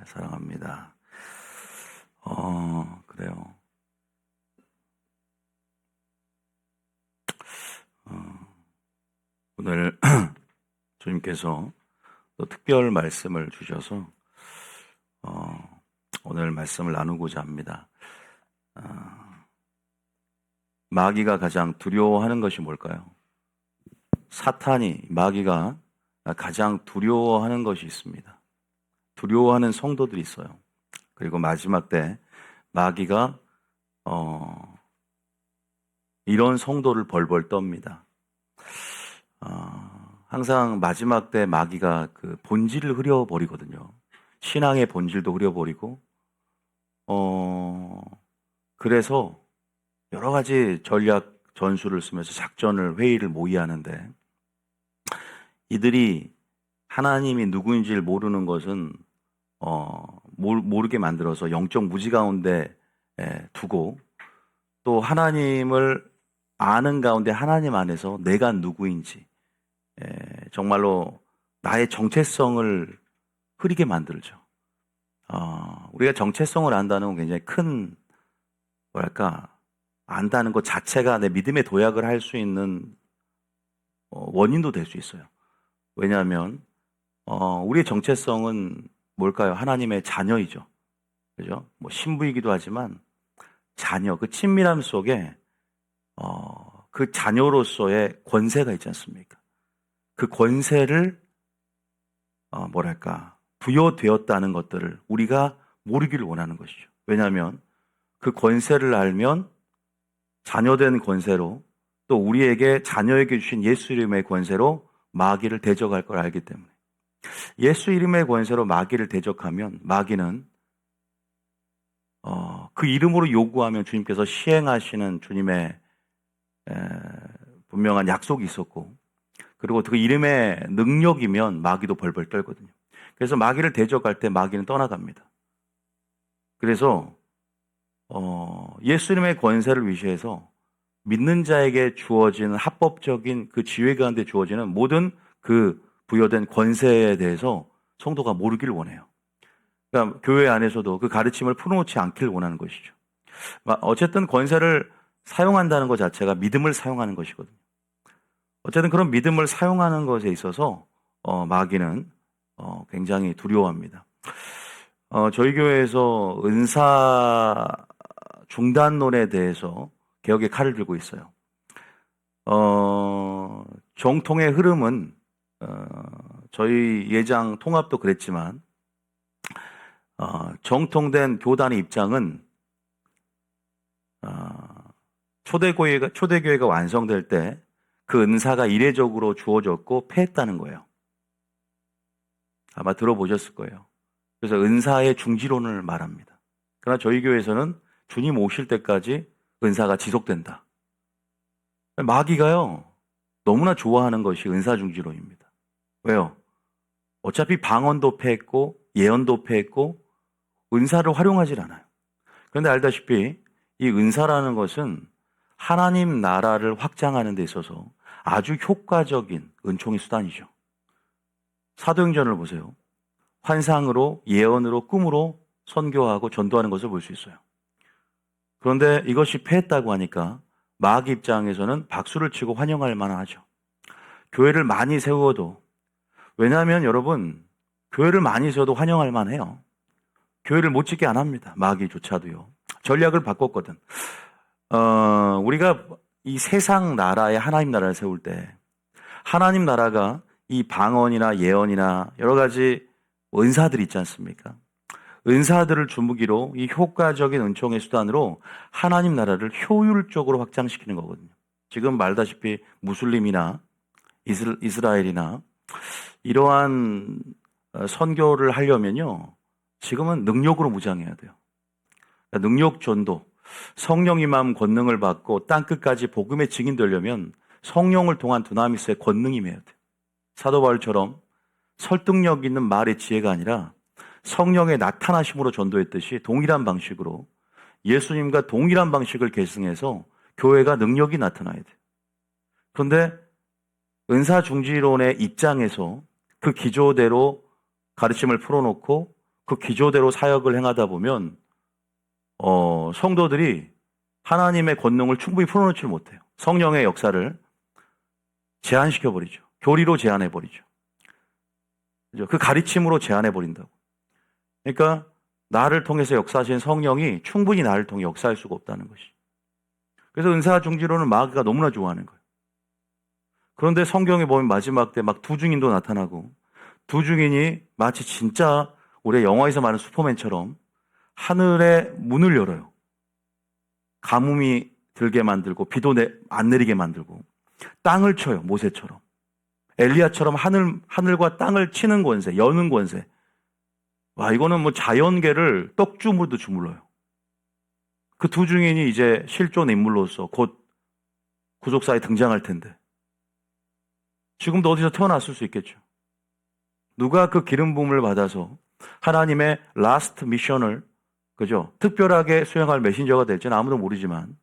사랑합니다. 그래요. 오늘 주님께서 또 특별 말씀을 주셔서 오늘 말씀을 나누고자 합니다. 마귀가 가장 두려워하는 것이 뭘까요? 마귀가 가장 두려워하는 것이 있습니다. 두려워하는 성도들이 있어요. 그리고 마지막 때 마귀가 이런 성도를 벌벌 떱니다. 항상 마지막 때 마귀가 그 본질을 흐려버리거든요. 신앙의 본질도 흐려버리고 그래서 여러 가지 전략 전술을 쓰면서 회의를 모의하는데, 이들이 하나님이 누구인지를 모르는 것은 모르게 만들어서 영적 무지 가운데 두고, 또 하나님을 아는 가운데 하나님 안에서 내가 누구인지 정말로 나의 정체성을 흐리게 만들죠. 우리가 정체성을 안다는 건 굉장히 큰, 안다는 것 자체가 내 믿음의 도약을 할 수 있는 원인도 될 수 있어요. 왜냐하면 우리의 정체성은 뭘까요? 하나님의 자녀이죠. 그죠? 신부이기도 하지만 자녀, 그 친밀함 속에 그 자녀로서의 권세가 있지 않습니까? 그 권세를 부여되었다는 것들을 우리가 모르기를 원하는 것이죠. 왜냐하면 그 권세를 알면 자녀된 권세로, 또 우리에게 자녀에게 주신 예수 이름의 권세로 마귀를 대적할 걸 알기 때문에, 예수 이름의 권세로 마귀를 대적하면 마귀는 그 이름으로 요구하면 주님께서 시행하시는 주님의 분명한 약속이 있었고, 그리고 그 이름의 능력이면 마귀도 벌벌 떨거든요. 그래서 마귀를 대적할 때 마귀는 떠나갑니다. 그래서 예수 이름의 권세를 위시해서 믿는 자에게 주어지는 합법적인 그 지회 가운데 주어지는 모든 그 부여된 권세에 대해서 성도가 모르기를 원해요. 그러니까 교회 안에서도 그 가르침을 풀어놓지 않기를 원하는 것이죠. 어쨌든 권세를 사용한다는 것 자체가 믿음을 사용하는 것이거든요. 어쨌든 그런 믿음을 사용하는 것에 있어서 마귀는 굉장히 두려워합니다. 저희 교회에서 은사 중단론에 대해서 개혁의 칼을 들고 있어요. 정통의 흐름은 저희 예장 통합도 그랬지만 정통된 교단의 입장은 초대교회가 완성될 때 그 은사가 이례적으로 주어졌고 패했다는 거예요. 아마 들어보셨을 거예요. 그래서 은사의 중지론을 말합니다. 그러나 저희 교회에서는 주님 오실 때까지 은사가 지속된다. 마귀가요, 너무나 좋아하는 것이 은사 중지론입니다. 왜요? 어차피 방언도 패했고 예언도 패했고 은사를 활용하질 않아요. 그런데 알다시피 이 은사라는 것은 하나님 나라를 확장하는 데 있어서 아주 효과적인 은총의 수단이죠. 사도행전을 보세요. 환상으로, 예언으로, 꿈으로 선교하고 전도하는 것을 볼 수 있어요. 그런데 이것이 패했다고 하니까 마귀 입장에서는 박수를 치고 환영할 만하죠. 교회를 많이 세워도, 왜냐하면 여러분, 교회를 많이 세워도 환영할 만해요. 교회를 못 짓게 안 합니다. 마귀조차도요. 전략을 바꿨거든. 우리가 이 세상 나라에 하나님 나라를 세울 때, 하나님 나라가 이 방언이나 예언이나 여러 가지 은사들이 있지 않습니까? 은사들을 주무기로 이 효과적인 은총의 수단으로 하나님 나라를 효율적으로 확장시키는 거거든요. 지금 말다시피 무슬림이나 이스라엘이나 이러한 선교를 하려면요, 지금은 능력으로 무장해야 돼요. 그러니까 능력 전도, 성령 임함 권능을 받고 땅끝까지 복음의 증인 되려면 성령을 통한 두나미스의 권능이 임해야 돼요. 사도 바울처럼 설득력 있는 말의 지혜가 아니라 성령의 나타나심으로 전도했듯이 동일한 방식으로, 예수님과 동일한 방식을 계승해서 교회가 능력이 나타나야 돼요. 그런데 은사 중지론의 입장에서 그 기조대로 가르침을 풀어놓고 그 기조대로 사역을 행하다 보면 성도들이 하나님의 권능을 충분히 풀어놓지 못해요. 성령의 역사를 제한시켜버리죠. 교리로 제한해버리죠. 그 가르침으로 제한해버린다고. 그러니까 나를 통해서 역사하신 성령이 충분히 나를 통해 역사할 수가 없다는 것이. 그래서 은사 중지론은 마귀가 너무나 좋아하는 거예요. 그런데 성경에 보면 마지막 때 막 두 증인도 나타나고 두 증인이 마치 진짜 우리 영화에서 말하는 슈퍼맨처럼 하늘의 문을 열어요. 가뭄이 들게 만들고 비도 안 내리게 만들고 땅을 쳐요. 모세처럼. 엘리야처럼 하늘과 땅을 치는 권세, 여는 권세. 와, 이거는 뭐 자연계를 떡주물도 주물러요. 그 두 증인이 이제 실존 인물로서 곧 구속사에 등장할 텐데 지금도 어디서 태어났을 수 있겠죠. 누가 그 기름 부음을 받아서 하나님의 라스트 미션을 그죠? 특별하게 수행할 메신저가 될지는 아무도 모르지만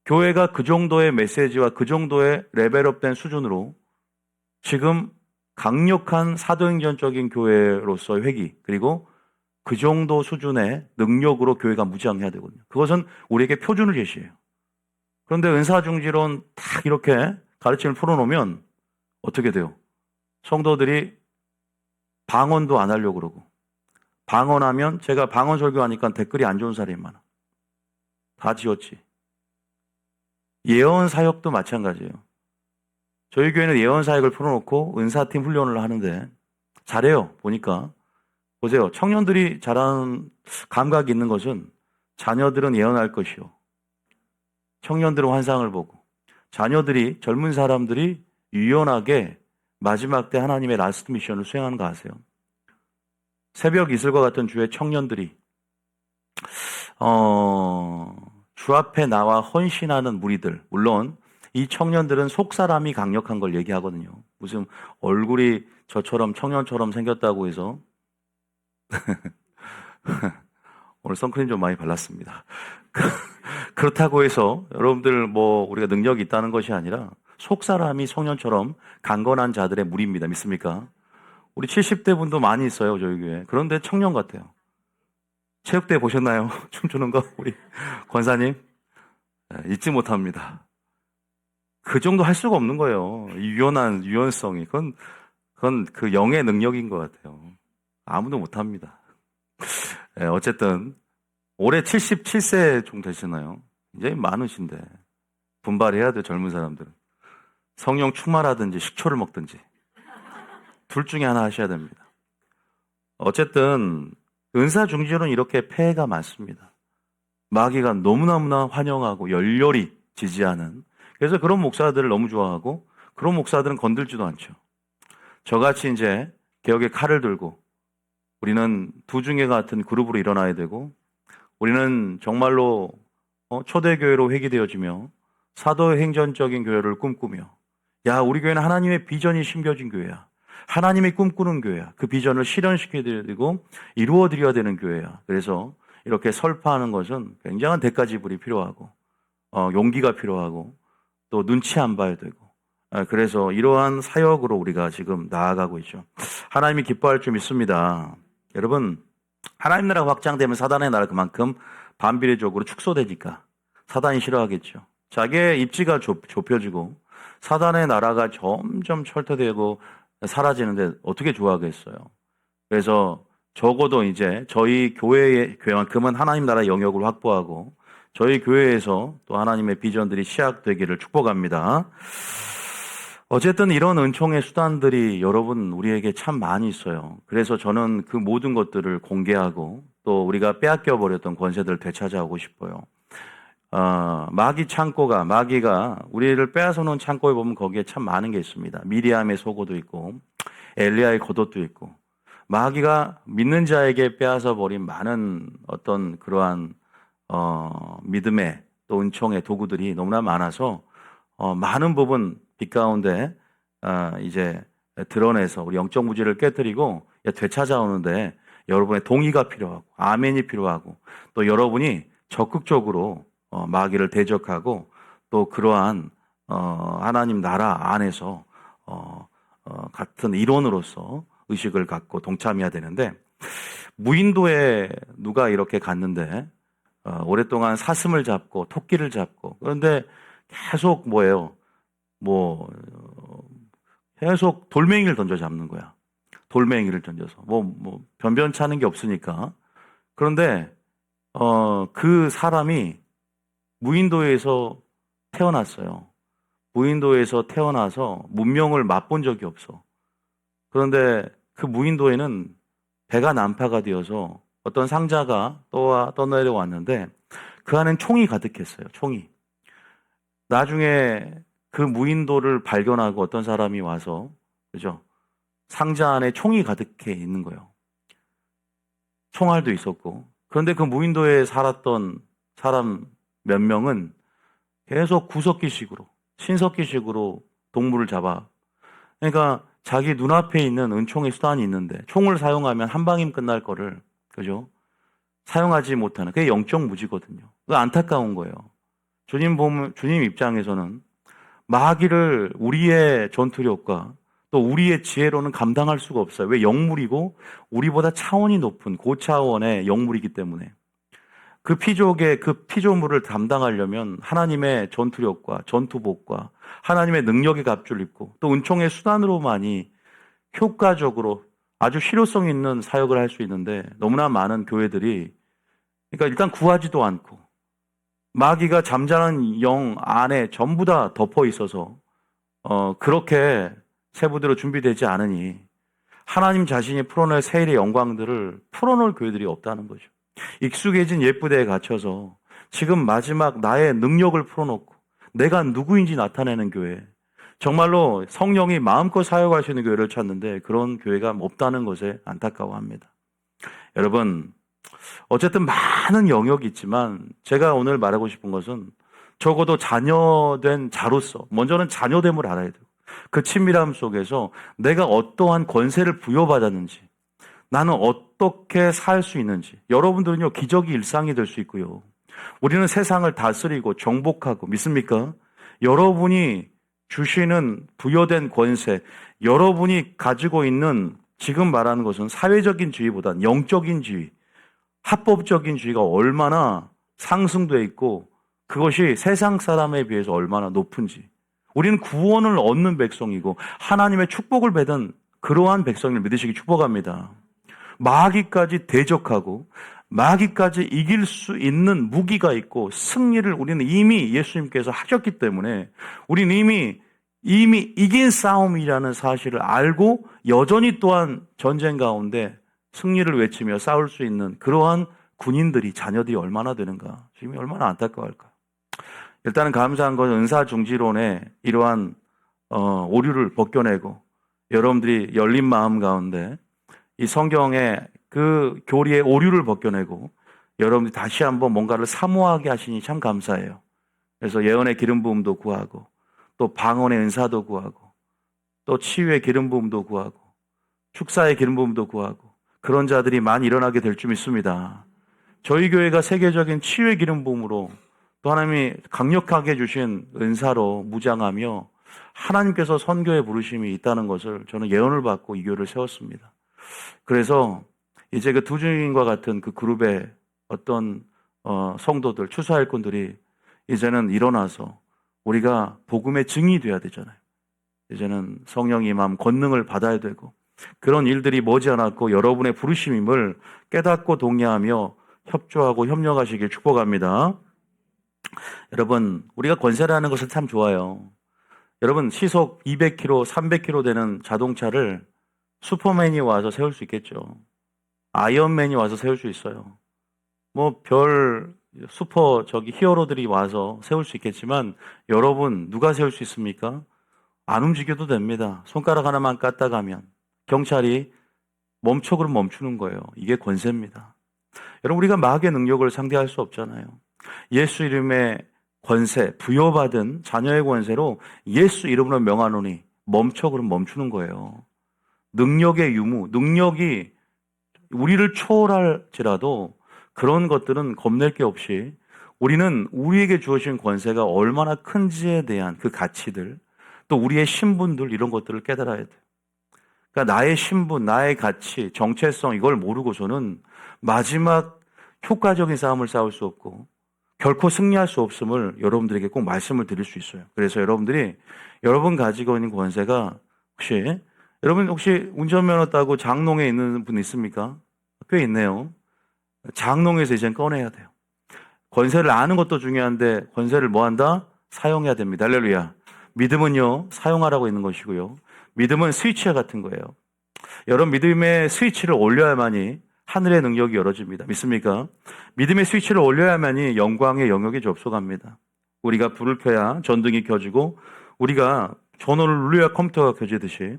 교회가 그 정도의 메시지와 그 정도의 레벨업된 수준으로 지금 강력한 사도행전적인 교회로서의 회기 그리고 그 정도 수준의 능력으로 교회가 무장해야 되거든요. 그것은 우리에게 표준을 제시해요. 그런데 은사중지론 딱 이렇게 가르침을 풀어놓으면 어떻게 돼요? 성도들이 방언도 안 하려고 그러고 방언하면 제가 방언 설교하니까 댓글이 안 좋은 사람이 많아. 다 지웠지. 예언 사역도 마찬가지예요. 저희 교회는 예언 사역을 풀어놓고 은사팀 훈련을 하는데 잘해요. 보니까 보세요. 청년들이 잘하는 감각이 있는 것은 자녀들은 예언할 것이요. 청년들은 환상을 보고 자녀들이 젊은 사람들이 유연하게 마지막 때 하나님의 라스트 미션을 수행하는 거 아세요? 새벽 이슬과 같은 주의 청년들이 주 앞에 나와 헌신하는 무리들 물론 이 청년들은 속사람이 강력한 걸 얘기하거든요. 무슨 얼굴이 저처럼 청년처럼 생겼다고 해서 오늘 선크림 좀 많이 발랐습니다. 그렇다고 해서 여러분들 뭐 우리가 능력이 있다는 것이 아니라 속사람이 청년처럼 강건한 자들의 무리입니다. 믿습니까? 우리 70대 분도 많이 있어요. 저희 교회. 그런데 청년 같아요. 체육대 보셨나요? 춤추는 거 우리 권사님 잊지 못합니다. 그 정도 할 수가 없는 거예요. 유연성이. 그건 그 영의 능력인 것 같아요. 아무도 못합니다. 어쨌든 올해 77세 정도 되시나요? 이제 많으신데 분발해야 돼요. 젊은 사람들은. 성령 충만하든지 식초를 먹든지 둘 중에 하나 하셔야 됩니다. 어쨌든 은사 중지론은 이렇게 폐해가 많습니다. 마귀가 너무너무나 환영하고 열렬히 지지하는 그래서 그런 목사들을 너무 좋아하고 그런 목사들은 건들지도 않죠. 저같이 이제 개혁의 칼을 들고 우리는 두 중에 같은 그룹으로 일어나야 되고 우리는 정말로 초대교회로 회귀되어지며 사도행전적인 교회를 꿈꾸며 야 우리 교회는 하나님의 비전이 심겨진 교회야. 하나님이 꿈꾸는 교회야. 그 비전을 실현시켜드리고 이루어드려야 되는 교회야. 그래서 이렇게 설파하는 것은 굉장한 대가 지불이 필요하고 용기가 필요하고 또 눈치 안 봐야 되고 그래서 이러한 사역으로 우리가 지금 나아가고 있죠. 하나님이 기뻐할 줄 믿습니다. 여러분 하나님 나라가 확장되면 사단의 나라 그만큼 반비례적으로 축소되니까 사단이 싫어하겠죠. 자기의 입지가 좁혀지고 사단의 나라가 점점 철퇴되고 사라지는데 어떻게 좋아하겠어요. 그래서 적어도 이제 저희 교회만큼은 하나님 나라의 영역을 확보하고 저희 교회에서 또 하나님의 비전들이 시작되기를 축복합니다. 어쨌든 이런 은총의 수단들이 여러분 우리에게 참 많이 있어요. 그래서 저는 그 모든 것들을 공개하고 또 우리가 빼앗겨 버렸던 권세들을 되찾아오고 싶어요. 마귀가 우리를 빼앗아 놓은 창고에 보면 거기에 참 많은 게 있습니다. 미리암의 속옷도 있고 엘리야의 겉옷도 있고 마귀가 믿는 자에게 빼앗아 버린 많은 어떤 그러한 믿음의 또 은총의 도구들이 너무나 많아서 많은 부분 빛 가운데 이제 드러내서 우리 영적 무지를 깨뜨리고 되찾아오는데 여러분의 동의가 필요하고 아멘이 필요하고 또 여러분이 적극적으로 마귀를 대적하고 또 그러한 하나님 나라 안에서 같은 일원으로서 의식을 갖고 동참해야 되는데 무인도에 누가 이렇게 갔는데 오랫동안 사슴을 잡고 토끼를 잡고 그런데 계속 뭐예요? 계속 돌멩이를 던져 잡는 거야. 돌멩이를 던져서 변변찮은 게 없으니까. 그런데 그 사람이 무인도에서 태어났어요. 무인도에서 태어나서 문명을 맛본 적이 없어. 그런데 그 무인도에는 배가 난파가 되어서 어떤 상자가 떠내려왔는데 그 안엔 총이 가득했어요. 총이. 나중에 그 무인도를 발견하고 어떤 사람이 와서 그죠? 상자 안에 총이 가득해 있는 거예요. 총알도 있었고. 그런데 그 무인도에 살았던 사람 몇 명은 계속 구석기식으로, 신석기식으로 동물을 잡아. 그러니까 자기 눈앞에 있는 은총의 수단이 있는데 총을 사용하면 한 방이면 끝날 거를, 그죠? 사용하지 못하는, 그게 영적 무지거든요. 그거 안타까운 거예요. 주님 입장에서는 마귀를 우리의 전투력과 또 우리의 지혜로는 감당할 수가 없어요. 왜? 영물이고 우리보다 차원이 높은 고차원의 영물이기 때문에. 그 피족의 그 피조물을 감당하려면 하나님의 전투력과 전투복과 하나님의 능력의 값줄 입고 또 은총의 수단으로만이 효과적으로 아주 실효성 있는 사역을 할 수 있는데 너무나 많은 교회들이 그러니까 일단 구하지도 않고 마귀가 잠자는 영 안에 전부 다 덮어 있어서 그렇게 세부대로 준비되지 않으니 하나님 자신이 풀어낼 세일의 영광들을 풀어놓을 교회들이 없다는 거죠. 익숙해진 옛부대에 갇혀서 지금 마지막 나의 능력을 풀어놓고 내가 누구인지 나타내는 교회, 정말로 성령이 마음껏 사역할 수 있는 교회를 찾는데 그런 교회가 없다는 것에 안타까워합니다. 여러분, 어쨌든 많은 영역이 있지만 제가 오늘 말하고 싶은 것은 적어도 자녀된 자로서 먼저는 자녀됨을 알아야 되고 그 친밀함 속에서 내가 어떠한 권세를 부여받았는지 나는 어떻게 살 수 있는지. 여러분들은요, 기적이 일상이 될 수 있고요. 우리는 세상을 다스리고 정복하고, 믿습니까? 여러분이 주시는 부여된 권세, 여러분이 가지고 있는 지금 말하는 것은 사회적인 지위보다는 영적인 지위, 합법적인 지위가 얼마나 상승되어 있고 그것이 세상 사람에 비해서 얼마나 높은지. 우리는 구원을 얻는 백성이고 하나님의 축복을 받은 그러한 백성을 믿으시기 축복합니다. 마귀까지 대적하고 마귀까지 이길 수 있는 무기가 있고 승리를 우리는 이미 예수님께서 하셨기 때문에 우리는 이미 이긴 싸움이라는 사실을 알고 여전히 또한 전쟁 가운데 승리를 외치며 싸울 수 있는 그러한 군인들이 자녀들이 얼마나 되는가. 지금 얼마나 안타까울까. 일단은 감사한 건 은사중지론의 이러한 오류를 벗겨내고 여러분들이 열린 마음 가운데 이 성경의 그 교리의 오류를 벗겨내고 여러분들이 다시 한번 뭔가를 사모하게 하시니 참 감사해요. 그래서 예언의 기름 부음도 구하고 또 방언의 은사도 구하고 또 치유의 기름 부음도 구하고 축사의 기름 부음도 구하고 그런 자들이 많이 일어나게 될 줄 믿습니다. 저희 교회가 세계적인 치유의 기름 부음으로 또 하나님이 강력하게 주신 은사로 무장하며 하나님께서 선교에 부르심이 있다는 것을 저는 예언을 받고 이 교회를 세웠습니다. 그래서 이제 그 두 주인과 같은 그 그룹의 어떤 성도들, 추수할꾼들이 이제는 일어나서 우리가 복음의 증인이 돼야 되잖아요. 이제는 성령 임함, 권능을 받아야 되고 그런 일들이 머지않았고 여러분의 부르심임을 깨닫고 동의하며 협조하고 협력하시길 축복합니다. 여러분, 우리가 권세라는 것은 참 좋아요. 여러분, 시속 200km, 300km 되는 자동차를 슈퍼맨이 와서 세울 수 있겠죠. 아이언맨이 와서 세울 수 있어요. 히어로들이 와서 세울 수 있겠지만 여러분 누가 세울 수 있습니까? 안 움직여도 됩니다. 손가락 하나만 까딱하면 경찰이 멈춰 그러면 멈추는 거예요. 이게 권세입니다. 여러분 우리가 마귀의 능력을 상대할 수 없잖아요. 예수 이름의 권세, 부여받은 자녀의 권세로 예수 이름으로 명하노니 멈춰 그러면 멈추는 거예요. 능력의 유무, 능력이 우리를 초월할지라도 그런 것들은 겁낼 게 없이 우리는 우리에게 주어진 권세가 얼마나 큰지에 대한 그 가치들 또 우리의 신분들 이런 것들을 깨달아야 돼요. 그러니까 나의 신분, 나의 가치, 정체성 이걸 모르고서는 마지막 효과적인 싸움을 싸울 수 없고 결코 승리할 수 없음을 여러분들에게 꼭 말씀을 드릴 수 있어요. 그래서 여러분들이 여러분 가지고 있는 권세가 여러분 혹시 운전면허 따고 장롱에 있는 분 있습니까? 꽤 있네요. 장롱에서 이젠 꺼내야 돼요. 권세를 아는 것도 중요한데 권세를 뭐 한다? 사용해야 됩니다. 할렐루야. 믿음은요, 사용하라고 있는 것이고요. 믿음은 스위치 같은 거예요. 여러분 믿음의 스위치를 올려야만이 하늘의 능력이 열어집니다. 믿습니까? 믿음의 스위치를 올려야만이 영광의 영역에 접속합니다. 우리가 불을 켜야 전등이 켜지고 우리가 전원을 눌러야 컴퓨터가 켜지듯이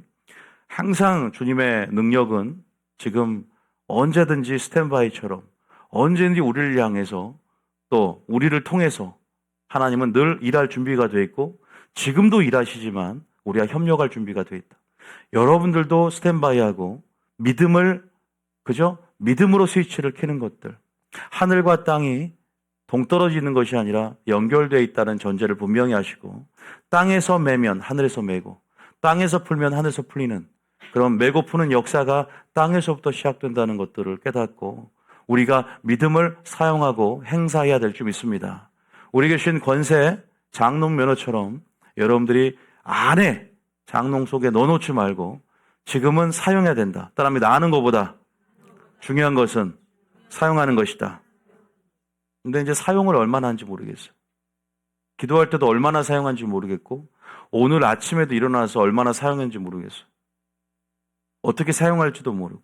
항상 주님의 능력은 지금 언제든지 스탠바이처럼 언제든지 우리를 향해서 또 우리를 통해서 하나님은 늘 일할 준비가 되어 있고 지금도 일하시지만 우리가 협력할 준비가 되어 있다. 여러분들도 스탠바이하고 믿음을 믿음으로 스위치를 켜는 것들. 하늘과 땅이 동떨어지는 것이 아니라 연결되어 있다는 전제를 분명히 하시고 땅에서 매면 하늘에서 매고 땅에서 풀면 하늘에서 풀리는 그런 매고 푸는 역사가 땅에서부터 시작된다는 것들을 깨닫고 우리가 믿음을 사용하고 행사해야 될 줄 믿습니다. 우리에게 주신 권세, 장롱 면허처럼 여러분들이 안에 장롱 속에 넣어놓지 말고 지금은 사용해야 된다. 따라합니다. 아는 것보다 중요한 것은 사용하는 것이다. 근데 이제 사용을 얼마나 하는지 모르겠어요. 기도할 때도 얼마나 사용하는지 모르겠고 오늘 아침에도 일어나서 얼마나 사용했는지 모르겠어요. 어떻게 사용할지도 모르고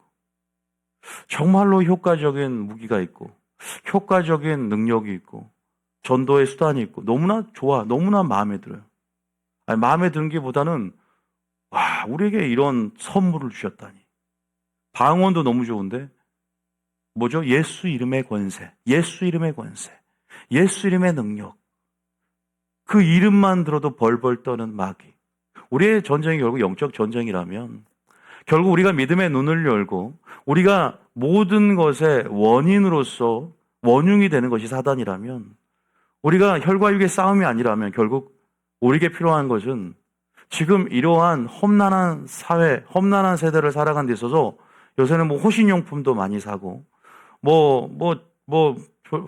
정말로 효과적인 무기가 있고 효과적인 능력이 있고 전도의 수단이 있고 너무나 좋아, 너무나 마음에 들어요. 아니, 마음에 드는 게 보다는 와, 우리에게 이런 선물을 주셨다니. 방언도 너무 좋은데 뭐죠? 예수 이름의 권세, 예수 이름의 권세, 예수 이름의 능력. 그 이름만 들어도 벌벌 떠는 마귀. 우리의 전쟁이 결국 영적 전쟁이라면 결국 우리가 믿음의 눈을 열고 우리가 모든 것의 원인으로서 원흉이 되는 것이 사단이라면 우리가 혈과 육의 싸움이 아니라면 결국 우리에게 필요한 것은 지금 이러한 험난한 사회, 험난한 세대를 살아가는 데 있어서 요새는 뭐 호신용품도 많이 사고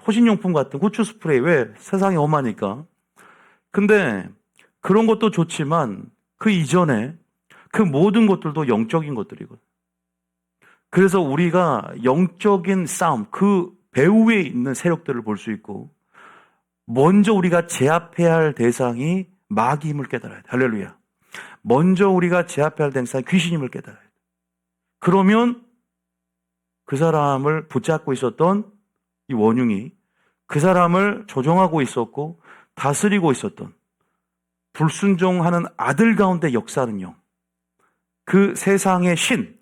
호신용품 같은 후추 스프레이 왜 세상이 험하니까. 근데 그런 것도 좋지만 그 이전에 그 모든 것들도 영적인 것들이거든. 그래서 우리가 영적인 싸움, 그 배후에 있는 세력들을 볼 수 있고 먼저 우리가 제압해야 할 대상이 마귀임을 깨달아야 돼. 할렐루야. 먼저 우리가 제압해야 할 대상이 귀신임을 깨달아야 돼. 그러면 그 사람을 붙잡고 있었던 이 원흉이 그 사람을 조종하고 있었고 다스리고 있었던 불순종하는 아들 가운데 역사하는 영. 그 세상의 신.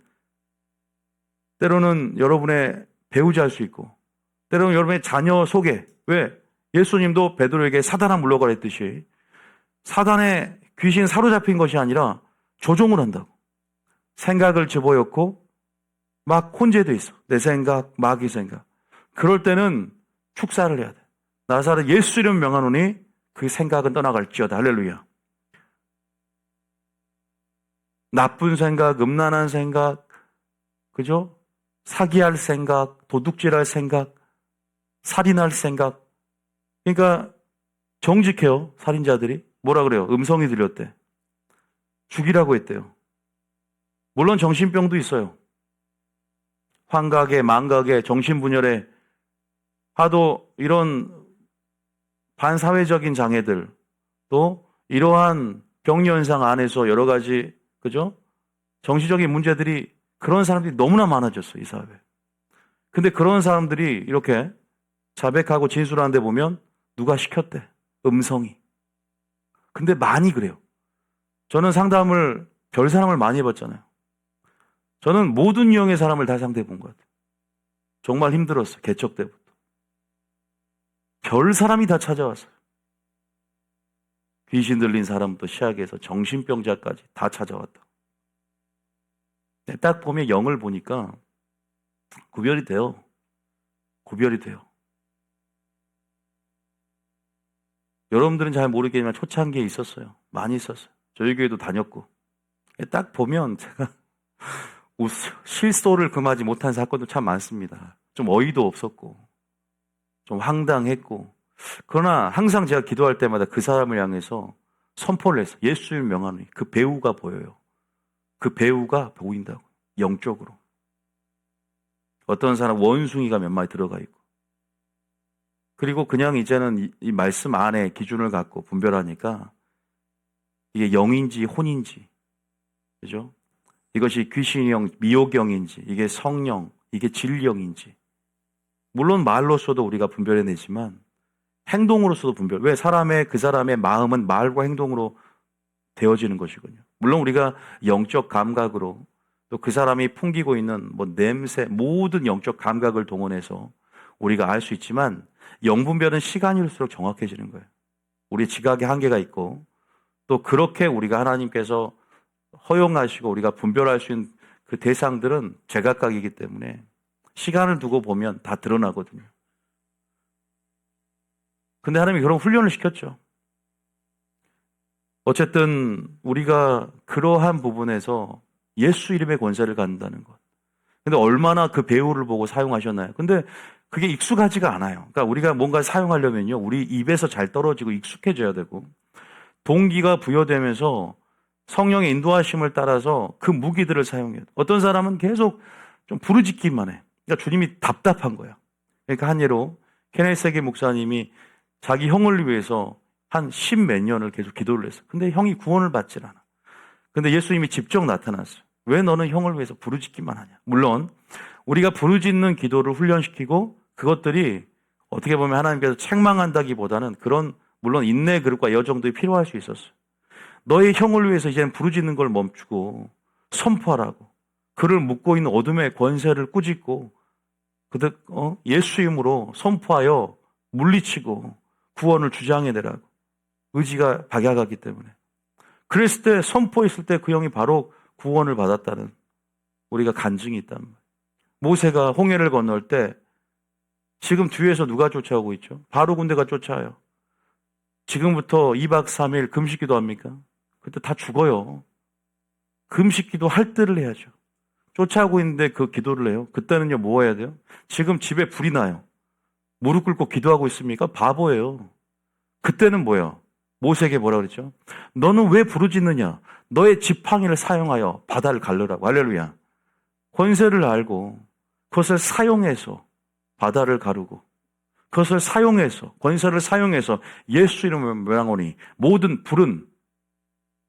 때로는 여러분의 배우자일 수 있고 때로는 여러분의 자녀 속에 왜 예수님도 베드로에게 사단아 물러가라 했듯이 사단의 귀신 사로잡힌 것이 아니라 조종을 한다고. 생각을 집어넣고 막 혼재돼 있어. 내 생각, 마귀 생각. 그럴 때는 축사를 해야 돼. 나사렛 예수 이름 명하노니 그 생각은 떠나갈지어다. 할렐루야. 나쁜 생각, 음란한 생각, 그죠? 사기할 생각, 도둑질할 생각, 살인할 생각. 그러니까 정직해요. 살인자들이. 뭐라 그래요? 음성이 들렸대. 죽이라고 했대요. 물론 정신병도 있어요. 환각에, 망각에, 정신분열에 하도 이런 반사회적인 장애들 또 이러한 병리현상 안에서 여러 가지 그죠? 정신적인 문제들이 그런 사람들이 너무나 많아졌어요. 이 사회에. 근데 그런 사람들이 이렇게 자백하고 진술하는 데 보면 누가 시켰대. 음성이. 근데 많이 그래요. 저는 상담을 별 사람을 많이 해봤잖아요. 저는 모든 유형의 사람을 다 상대해 본 것 같아요. 정말 힘들었어요. 개척 때부터. 별 사람이 다 찾아왔어요. 귀신 들린 사람부터 시작해서 정신병자까지 다 찾아왔다. 딱 보면 영을 보니까 구별이 돼요. 구별이 돼요. 여러분들은 잘 모르겠지만 초창기에 있었어요. 많이 있었어요. 저희 교회도 다녔고. 딱 보면 제가 실소를 금하지 못한 사건도 참 많습니다. 좀 어이도 없었고, 좀 황당했고, 그러나 항상 제가 기도할 때마다 그 사람을 향해서 선포를 했어요. 예수를 명하노니 그 배우가 보여요. 그 배우가 보인다고. 영적으로. 어떤 사람 원숭이가 몇 마리 들어가 있고. 그리고 그냥 이제는 이 말씀 안에 기준을 갖고 분별하니까 이게 영인지 혼인지, 그죠? 이것이 귀신형, 미혹영인지, 이게 성령, 이게 진령인지. 물론 말로서도 우리가 분별해내지만 행동으로서도 분별. 왜 그 사람의 마음은 말과 행동으로 되어지는 것이군요. 물론 우리가 영적 감각으로 또 그 사람이 풍기고 있는 뭐 냄새, 모든 영적 감각을 동원해서 우리가 알 수 있지만 영분별은 시간이 올수록 정확해지는 거예요. 우리 지각의 한계가 있고 또 그렇게 우리가 하나님께서 허용하시고 우리가 분별할 수 있는 그 대상들은 제각각이기 때문에 시간을 두고 보면 다 드러나거든요. 근데 하나님이 그런 훈련을 시켰죠. 어쨌든 우리가 그러한 부분에서 예수 이름의 권세를 갖는다는 것. 근데 얼마나 그 배우를 보고 사용하셨나요? 근데 그게 익숙하지가 않아요. 그러니까 우리가 뭔가 사용하려면요, 우리 입에서 잘 떨어지고 익숙해져야 되고, 동기가 부여되면서 성령의 인도하심을 따라서 그 무기들을 사용해요. 어떤 사람은 계속 좀 부르짖기만 해. 그러니까 주님이 답답한 거야. 그러니까 한 예로 케네세기 목사님이 자기 형을 위해서 한 10몇 년을 계속 기도를 했어. 근데 형이 구원을 받질 않아. 근데 예수님이 직접 나타났어요. 왜 너는 형을 위해서 부르짖기만 하냐? 물론 우리가 부르짖는 기도를 훈련시키고 그것들이 어떻게 보면 하나님께서 책망한다기보다는 그런 물론 인내 그릇과 여정도 필요할 수 있었어요. 너의 형을 위해서 이제는 부르짖는 걸 멈추고 선포하라고. 그를 묶고 있는 어둠의 권세를 꾸짖고 예수 이름으로 선포하여 물리치고 구원을 주장해내라고. 의지가 박약하기 때문에. 그랬을 때 선포했을 때 그 형이 바로 구원을 받았다는 우리가 간증이 있단 말이에요. 모세가 홍해를 건널 때 지금 뒤에서 누가 쫓아오고 있죠? 바로 군대가 쫓아와요. 지금부터 2박 3일 금식기도 합니까? 그때 다 죽어요. 금식기도 할 때를 해야죠. 쫓아오고 있는데 그 기도를 해요. 그때는요 뭐 해야 돼요? 지금 집에 불이 나요. 무릎 꿇고 기도하고 있습니까? 바보예요. 그때는 뭐예요? 모세에게 뭐라 그랬죠? 너는 왜 부르짖느냐? 너의 지팡이를 사용하여 바다를 가르라고. 할렐루야. 권세를 알고 그것을 사용해서 바다를 가르고 그것을 사용해서 권세를 사용해서 예수 이름을 명하노니 모든 불은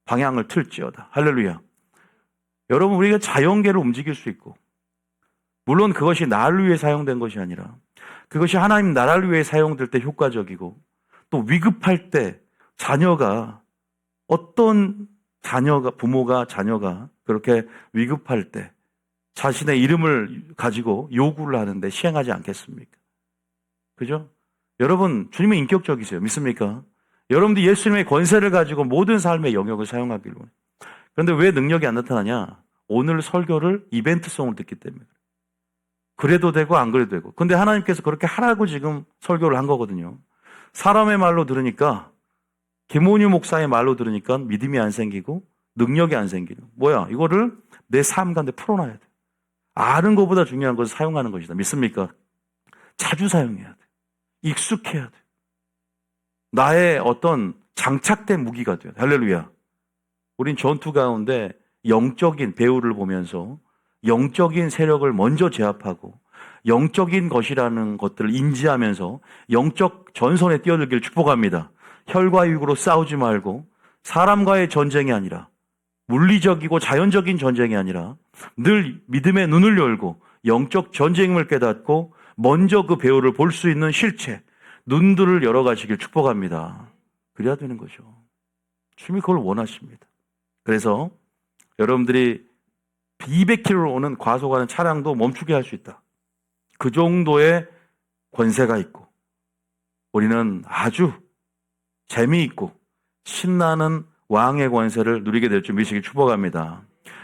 방향을 틀지어다. 할렐루야. 여러분 우리가 자연계를 움직일 수 있고 물론 그것이 나를 위해 사용된 것이 아니라 그것이 하나님 나라를 위해 사용될 때 효과적이고 또 위급할 때 부모가 자녀가 그렇게 위급할 때 자신의 이름을 가지고 요구를 하는데 시행하지 않겠습니까? 그죠? 여러분, 주님은 인격적이세요. 믿습니까? 여러분도 예수님의 권세를 가지고 모든 삶의 영역을 사용하기를 원해요. 그런데 왜 능력이 안 나타나냐? 오늘 설교를 이벤트성으로 듣기 때문에. 그래도 되고 안 그래도 되고. 근데 하나님께서 그렇게 하라고 지금 설교를 한 거거든요. 사람의 말로 들으니까 김원유 목사의 말로 들으니까 믿음이 안 생기고 능력이 안 생기는. 뭐야? 이거를 내 삶 가운데 풀어놔야 돼. 아는 것보다 중요한 것을 사용하는 것이다. 믿습니까? 자주 사용해야 돼. 익숙해야 돼. 나의 어떤 장착된 무기가 돼요. 할렐루야. 우린 전투 가운데 영적인 배우를 보면서 영적인 세력을 먼저 제압하고 영적인 것이라는 것들을 인지하면서 영적 전선에 뛰어들기를 축복합니다. 혈과 육으로 싸우지 말고 사람과의 전쟁이 아니라 물리적이고 자연적인 전쟁이 아니라 늘 믿음의 눈을 열고 영적 전쟁임을 깨닫고 먼저 그 배우를 볼 수 있는 실체, 눈들을 열어가시길 축복합니다. 그래야 되는 거죠. 주님이 그걸 원하십니다. 그래서 여러분들이 200km로 오는 과속하는 차량도 멈추게 할 수 있다. 그 정도의 권세가 있고 우리는 아주 재미있고 신나는 왕의 권세를 누리게 될 줄 믿으시길 축복합니다.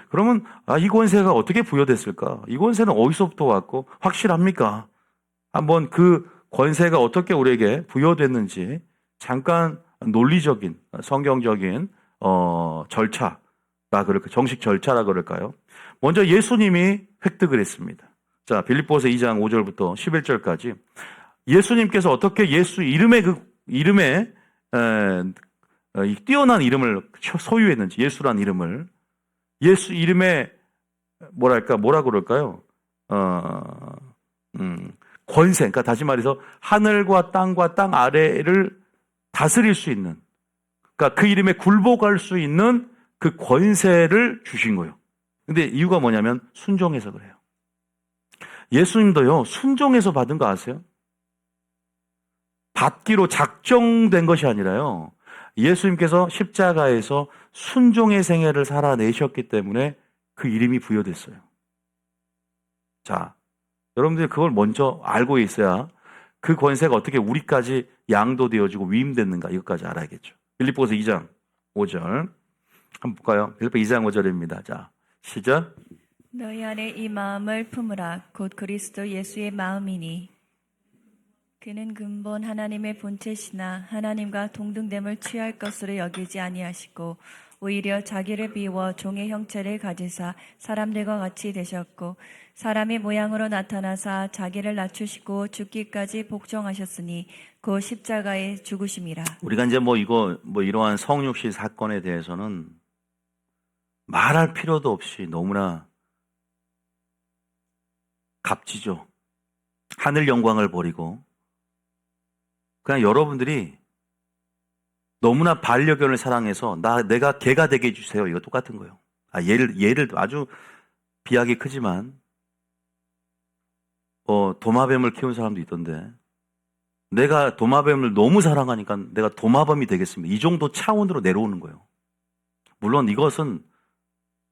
그러면 이 권세가 어떻게 부여됐을까? 이 권세는 어디서부터 왔고 확실합니까? 한번 그 권세가 어떻게 우리에게 부여됐는지 잠깐 논리적인 성경적인 절차라 그럴까 정식 절차라 그럴까요? 먼저 예수님이 획득을 했습니다. 자, 빌립보서 2장 5절부터 11절까지 예수님께서 어떻게 예수 이름의 이 뛰어난 이름을 소유했는지, 예수란 이름을, 예수 이름의 뭐라 그럴까요? 권세, 그러니까 다시 말해서 하늘과 땅과 땅 아래를 다스릴 수 있는, 그러니까 그 이름에 굴복할 수 있는 그 권세를 주신 거예요. 근데 이유가 뭐냐면 순종해서 그래요. 예수님도요, 순종해서 받은 거 아세요? 받기로 작정된 것이 아니라요, 예수님께서 십자가에서 순종의 생애를 살아내셨기 때문에 그 이름이 부여됐어요. 자, 여러분들이 그걸 먼저 알고 있어야 그 권세가 어떻게 우리까지 양도되어지고 위임됐는가 이것까지 알아야겠죠. 빌립보서 2장 5절 한번 볼까요? 빌립보 2장 5절입니다. 자, 시작. 너희 안에 이 마음을 품으라. 곧 그리스도 예수의 마음이니 그는 근본 하나님의 본체시나 하나님과 동등됨을 취할 것으로 여기지 아니하시고 오히려 자기를 비워 종의 형체를 가지사 사람들과 같이 되셨고 사람의 모양으로 나타나사 자기를 낮추시고 죽기까지 복종하셨으니 그 십자가에 죽으심이라. 우리가 이제 이러한 성육신 사건에 대해서는 말할 필요도 없이 너무나 값지죠. 하늘 영광을 버리고 그냥 여러분들이 너무나 반려견을 사랑해서 내가 개가 되게 해주세요. 이거 똑같은 거예요. 예를 아주 비약이 크지만 도마뱀을 키운 사람도 있던데 내가 도마뱀을 너무 사랑하니까 내가 도마뱀이 되겠습니다. 이 정도 차원으로 내려오는 거예요. 물론 이것은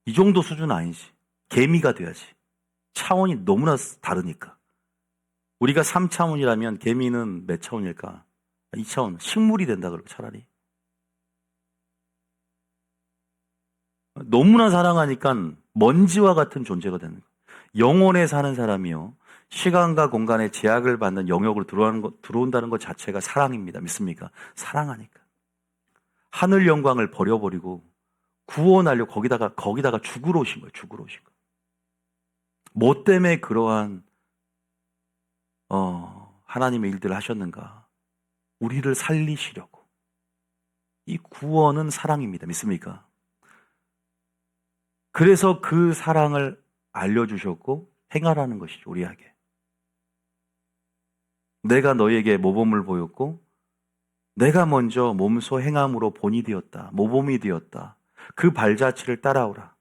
이 정도 수준은 아니지. 개미가 돼야지. 차원이 너무나 다르니까. 우리가 3차원이라면 개미는 몇 차원일까? 2차원. 식물이 된다 그러고 차라리. 너무나 사랑하니까 먼지와 같은 존재가 되는 거예요. 영혼에 사는 사람이요. 시간과 공간의 제약을 받는 영역으로 들어온다는 것 자체가 사랑입니다. 믿습니까? 사랑하니까. 하늘 영광을 버려버리고 구원하려 거기다가 죽으러 오신 거예요. 죽으러 오신 거예요. 뭐 때문에 그러한 하나님의 일들을 하셨는가? 우리를 살리시려고. 이 구원은 사랑입니다. 믿습니까? 그래서 그 사랑을 알려주셨고 행하라는 것이죠. 우리에게. 내가 너에게 모범을 보였고 내가 먼저 몸소 행함으로 본이 되었다. 모범이 되었다. 그 발자취를 따라오라.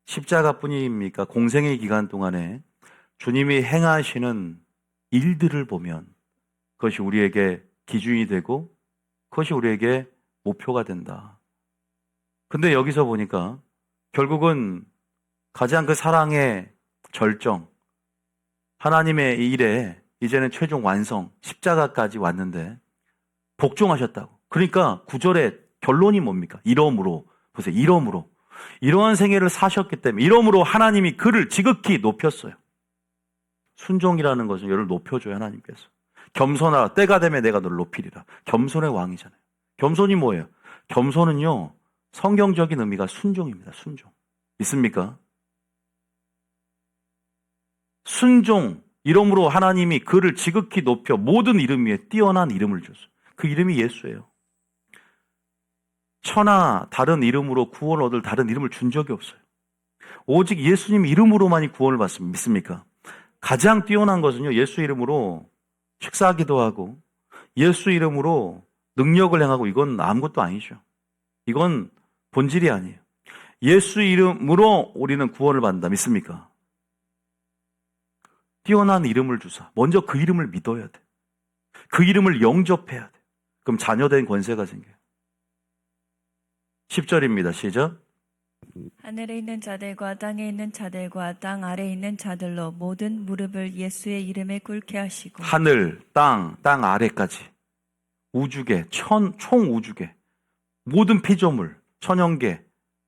십자가뿐입니까? 공생의 기간 동안에 주님이 행하시는 일들을 보면 그것이 우리에게 기준이 되고 그것이 우리에게 목표가 된다. 근데 여기서 보니까 결국은 가장 그 사랑의 절정, 하나님의 일에 이제는 최종 완성, 십자가까지 왔는데 복종하셨다고. 그러니까 9절의 결론이 뭡니까? 이러므로, 보세요. 이러므로. 이러한 생애를 사셨기 때문에 이러므로 하나님이 그를 지극히 높였어요. 순종이라는 것은 여를 높여줘요. 하나님께서. 겸손하라. 때가 되면 내가 너를 높이리라. 겸손의 왕이잖아요. 겸손이 뭐예요? 겸손은요. 성경적인 의미가 순종입니다. 순종. 있습니까? 순종. 이러므로 하나님이 그를 지극히 높여 모든 이름 위에 뛰어난 이름을 줬어요. 그 이름이 예수예요. 천하 다른 이름으로 구원을 얻을 다른 이름을 준 적이 없어요. 오직 예수님 이름으로만이 구원을 받습니다. 믿습니까? 가장 뛰어난 것은요. 예수 이름으로 식사하기도 하고 예수 이름으로 능력을 행하고 이건 아무것도 아니죠. 이건 본질이 아니에요. 예수 이름으로 우리는 구원을 받는다. 믿습니까? 뛰어난 이름을 주사. 먼저 그 이름을 믿어야 돼. 그 이름을 영접해야 돼. 그럼 자녀된 권세가 생겨요. 10절입니다. 시작. 하늘에 있는 자들과 땅에 있는 자들과 땅 아래에 있는 자들로 모든 무릎을 예수의 이름에 꿇게 하시고 하늘, 땅 아래까지 우주계, 총 우주계 모든 피조물, 천연계,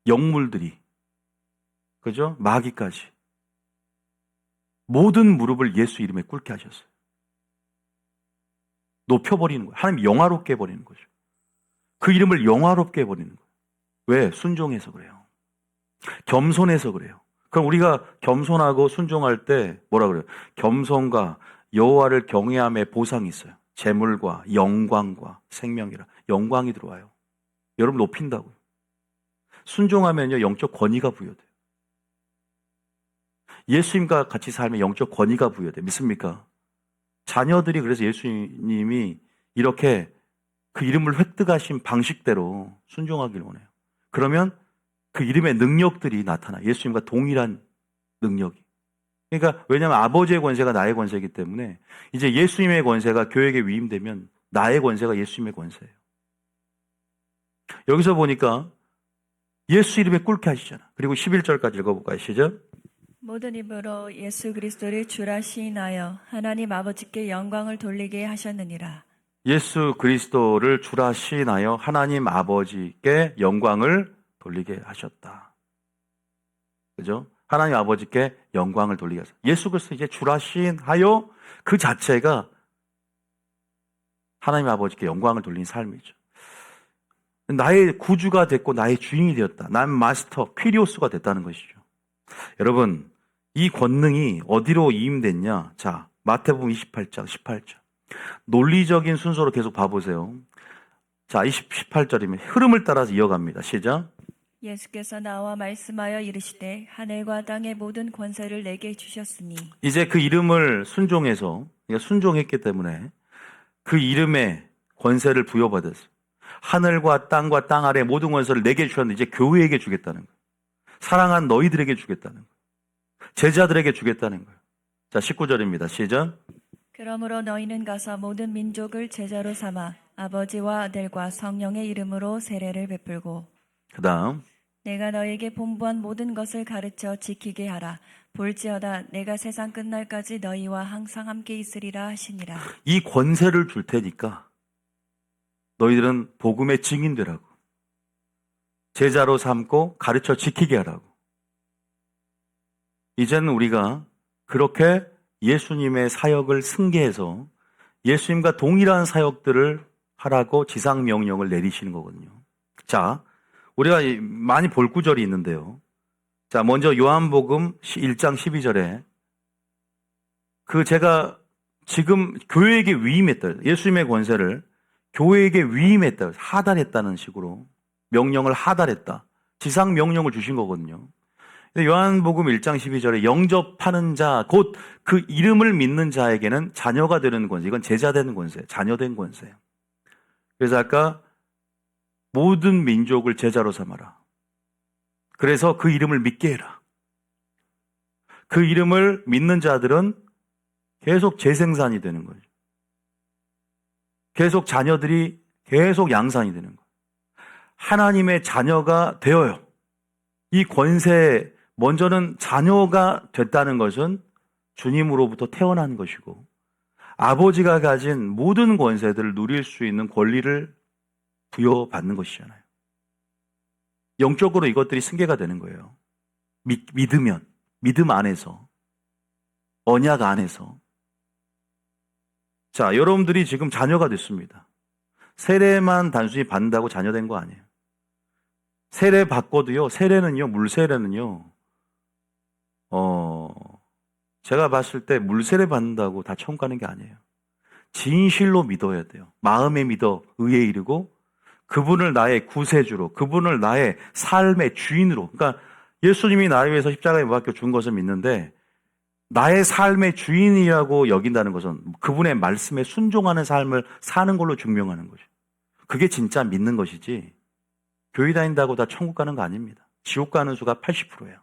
영물들이 그죠? 마귀까지 모든 무릎을 예수 이름에 꿇게 하셨어요. 높여버리는 거예요. 하나님 영화롭게 해버리는 거죠. 그 이름을 영화롭게 해버리는 거예요. 왜? 순종해서 그래요. 겸손해서 그래요. 그럼 우리가 겸손하고 순종할 때 뭐라 그래요? 겸손과 여호와를 경외함의 보상이 있어요. 재물과 영광과 생명이라. 영광이 들어와요. 여러분 높인다고요. 순종하면요 영적 권위가 부여돼요. 예수님과 같이 살면 영적 권위가 부여돼요. 믿습니까? 자녀들이 그래서 예수님이 이렇게 그 이름을 획득하신 방식대로 순종하기를 원해요. 그러면 그 이름의 능력들이 나타나. 예수님과 동일한 능력이. 그러니까 왜냐하면 아버지의 권세가 나의 권세이기 때문에 이제 예수님의 권세가 교회에게 위임되면 나의 권세가 예수님의 권세예요. 여기서 보니까 예수 이름에 꿇게 하시잖아. 그리고 11절까지 읽어볼까요? 시작. 모든 입으로 예수 그리스도를 주라 시인하여 하나님 아버지께 영광을 돌리게 하셨느니라. 예수 그리스도를 주라 시인하여 하나님 아버지께 영광을 돌리게 하셨다. 그죠? 하나님 아버지께 영광을 돌리게 하셨다. 예수 그리스도 이제 주라 시인하여 그 자체가 하나님 아버지께 영광을 돌린 삶이죠. 나의 구주가 됐고 나의 주인이 되었다. 난 마스터, 퀴리오스가 됐다는 것이죠. 여러분, 이 권능이 어디로 이임됐냐? 자, 마태복음 28장, 18절. 논리적인 순서로 계속 봐보세요. 자, 18절이면 흐름을 따라서 이어갑니다. 시작. 예수께서 나와 말씀하여 이르시되 하늘과 땅의 모든 권세를 내게 주셨으니. 이제 그 이름을 순종해서, 그러니까 순종했기 때문에 그 이름의 권세를 부여받았어요. 하늘과 땅과 땅 아래 모든 권세를 내게 주셨는데 이제 교회에게 주겠다는 거예요. 사랑한 너희들에게 주겠다는 거예요. 제자들에게 주겠다는 거예요. 자, 19절입니다. 시작. 그러므로 너희는 가서 모든 민족을 제자로 삼아 아버지와 아들과 성령의 이름으로 세례를 베풀고 그 다음 내가 너희에게 본부한 모든 것을 가르쳐 지키게 하라. 볼지어다 내가 세상 끝날까지 너희와 항상 함께 있으리라 하시니라. 이 권세를 줄 테니까 너희들은 복음의 증인되라고. 제자로 삼고 가르쳐 지키게 하라고. 이제는 우리가 그렇게 예수님의 사역을 승계해서 예수님과 동일한 사역들을 하라고 지상명령을 내리시는 거거든요. 자, 우리가 많이 볼 구절이 있는데요. 자, 먼저 요한복음 1장 12절에 제가 지금 교회에게 위임했다. 예수님의 권세를 교회에게 위임했다. 하달했다는 식으로 명령을 하달했다. 지상명령을 주신 거거든요. 요한복음 1장 12절에 영접하는 자, 곧 그 이름을 믿는 자에게는 자녀가 되는 권세. 이건 제자 되는 권세, 자녀 된 권세예요. 그래서 아까 모든 민족을 제자로 삼아라. 그래서 그 이름을 믿게 해라. 그 이름을 믿는 자들은 계속 재생산이 되는 거죠. 계속 자녀들이 계속 양산이 되는 거예요. 하나님의 자녀가 되어요. 이 권세, 먼저는 자녀가 됐다는 것은 주님으로부터 태어난 것이고 아버지가 가진 모든 권세들을 누릴 수 있는 권리를 부여받는 것이잖아요. 영적으로 이것들이 승계가 되는 거예요. 믿으면, 믿음 안에서, 언약 안에서. 자, 여러분들이 지금 자녀가 됐습니다. 세례만 단순히 받는다고 자녀 된 거 아니에요. 세례 받고도요, 세례는요, 물세례는요, 제가 봤을 때 물세례 받는다고 다 천국 가는 게 아니에요. 진실로 믿어야 돼요. 마음에 믿어 의에 이르고 그분을 나의 구세주로, 그분을 나의 삶의 주인으로. 그러니까 예수님이 나를 위해서 십자가에 못 박혀 준 것을 믿는데 나의 삶의 주인이라고 여긴다는 것은 그분의 말씀에 순종하는 삶을 사는 걸로 증명하는 거죠. 그게 진짜 믿는 것이지 교회 다닌다고 다 천국 가는 거 아닙니다. 지옥 가는 수가 80%예요.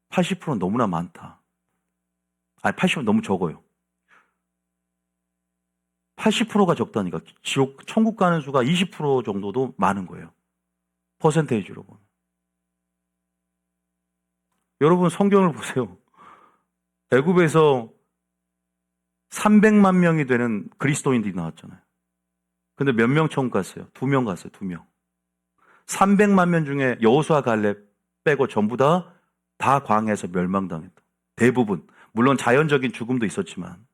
80%는 너무나 많다. 아니, 80%는 너무 적어요. 80%가 적다니까. 천국 가는 수가 20% 정도도 많은 거예요. 퍼센테이지로 보면. 여러분 성경을 보세요. 애굽에서 300만 명이 되는 그리스도인들이 나왔잖아요. 근데 몇 명 천국 갔어요? 2명 갔어요. 2명. 300만 명 중에 여호수아 갈렙 빼고 전부 다 광야에서 멸망당했다. 대부분. 물론 자연적인 죽음도 있었지만.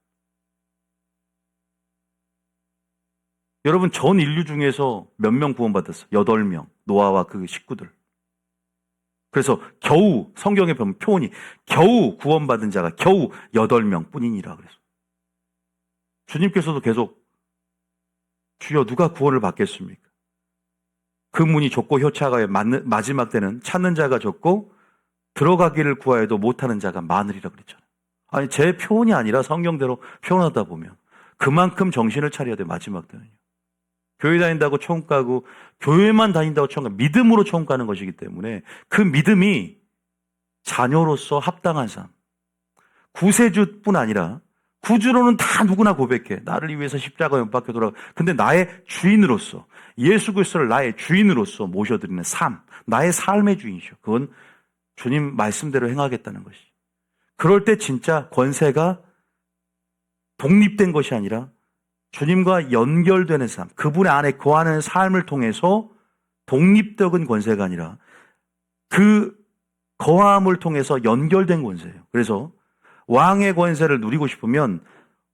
여러분 전 인류 중에서 몇 명 구원받았어요? 8명. 노아와 그 식구들. 그래서 겨우 성경에 보면 표현이 겨우 구원받은 자가 겨우 8명 뿐이니라 그래서 주님께서도 계속 주여 누가 구원을 받겠습니까? 그 문이 좁고 효차가에 마지막 때는 찾는 자가 적고 들어가기를 구하여도 못하는 자가 많으리라 그랬잖아요. 아니 제 표현이 아니라 성경대로 표현하다 보면 그만큼 정신을 차려야 돼 마지막 때는요. 교회 다닌다고 천국 가고 교회만 다닌다고 천국 가고 믿음으로 천국 가는 것이기 때문에 그 믿음이 자녀로서 합당한 삶. 구세주뿐 아니라 구주로는 다 누구나 고백해. 나를 위해서 십자가에 못 박혀 돌아가. 근데 나의 주인으로서 예수 그리스도를 나의 주인으로서 모셔드리는 삶. 나의 삶의 주인이죠. 그건 주님 말씀대로 행하겠다는 것이. 그럴 때 진짜 권세가 독립된 것이 아니라 주님과 연결되는 삶, 그분의 안에 거하는 삶을 통해서 독립적인 권세가 아니라 그 거함을 통해서 연결된 권세예요. 그래서 왕의 권세를 누리고 싶으면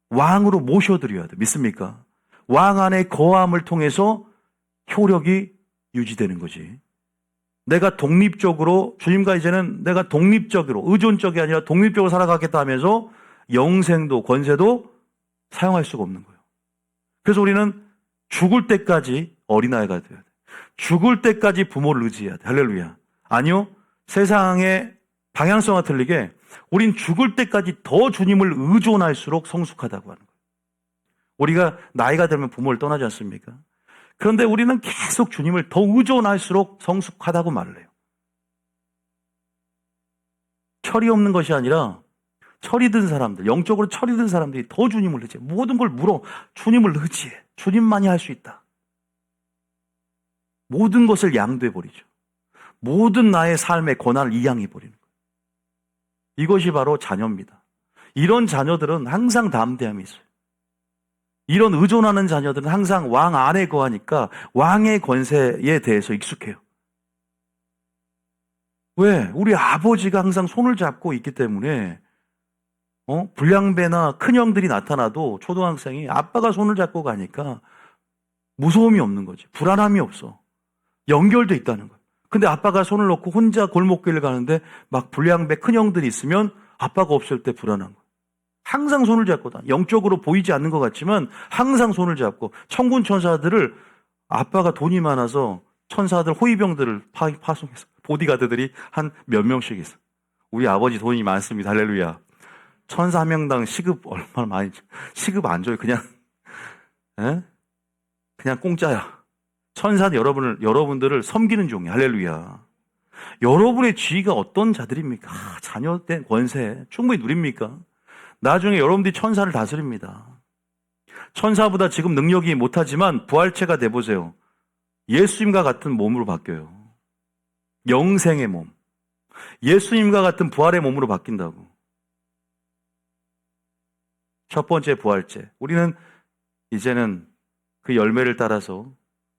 왕으로 모셔드려야 돼. 믿습니까? 왕 안에 거함을 통해서 효력이 유지되는 거지. 내가 독립적으로 주님과 이제는 내가 독립적으로 의존적이 아니라 독립적으로 살아가겠다 하면서 영생도 권세도 사용할 수가 없는 거예요. 그래서 우리는 죽을 때까지 어린아이가 돼야 돼. 죽을 때까지 부모를 의지해야 돼. 할렐루야. 아니요. 세상의 방향성과 틀리게 우린 죽을 때까지 더 주님을 의존할수록 성숙하다고 하는 거예요. 우리가 나이가 들면 부모를 떠나지 않습니까? 그런데 우리는 계속 주님을 더 의존할수록 성숙하다고 말을 해요. 철이 없는 것이 아니라 철이 든 사람들, 영적으로 철이 든 사람들이 더 주님을 의지해. 모든 걸 물어. 주님을 의지해. 주님만이 할 수 있다. 모든 것을 양도해버리죠. 모든 나의 삶의 권한을 이양해버리는 거예요. 이것이 바로 자녀입니다. 이런 자녀들은 항상 담대함이 있어요. 이런 의존하는 자녀들은 항상 왕 안에 거하니까 왕의 권세에 대해서 익숙해요. 왜? 우리 아버지가 항상 손을 잡고 있기 때문에 불량배나 큰형들이 나타나도 초등학생이 아빠가 손을 잡고 가니까 무서움이 없는 거지. 불안함이 없어. 연결돼 있다는 거예요. 근데 아빠가 손을 놓고 혼자 골목길을 가는데 막 불량배 큰형들이 있으면 아빠가 없을 때 불안한 거예요. 항상 손을 잡고 다녀. 영적으로 보이지 않는 것 같지만 항상 손을 잡고 천군 천사들을 아빠가 돈이 많아서 천사들 호위병들을 파송해서 보디가드들이 한 몇 명씩 있어. 우리 아버지 돈이 많습니다. 할렐루야. 천사 한 명당 시급 얼마나 많이 시급 안 줘요. 그냥 그냥 공짜야. 천사는 여러분들을 섬기는 종이야. 할렐루야. 여러분의 지위가 어떤 자들입니까? 자녀된 권세 충분히 누립니까? 나중에 여러분들이 천사를 다스립니다. 천사보다 지금 능력이 못하지만 부활체가 돼보세요. 예수님과 같은 몸으로 바뀌어요. 영생의 몸. 예수님과 같은 부활의 몸으로 바뀐다고. 첫 번째 부활체. 우리는 이제는 그 열매를 따라서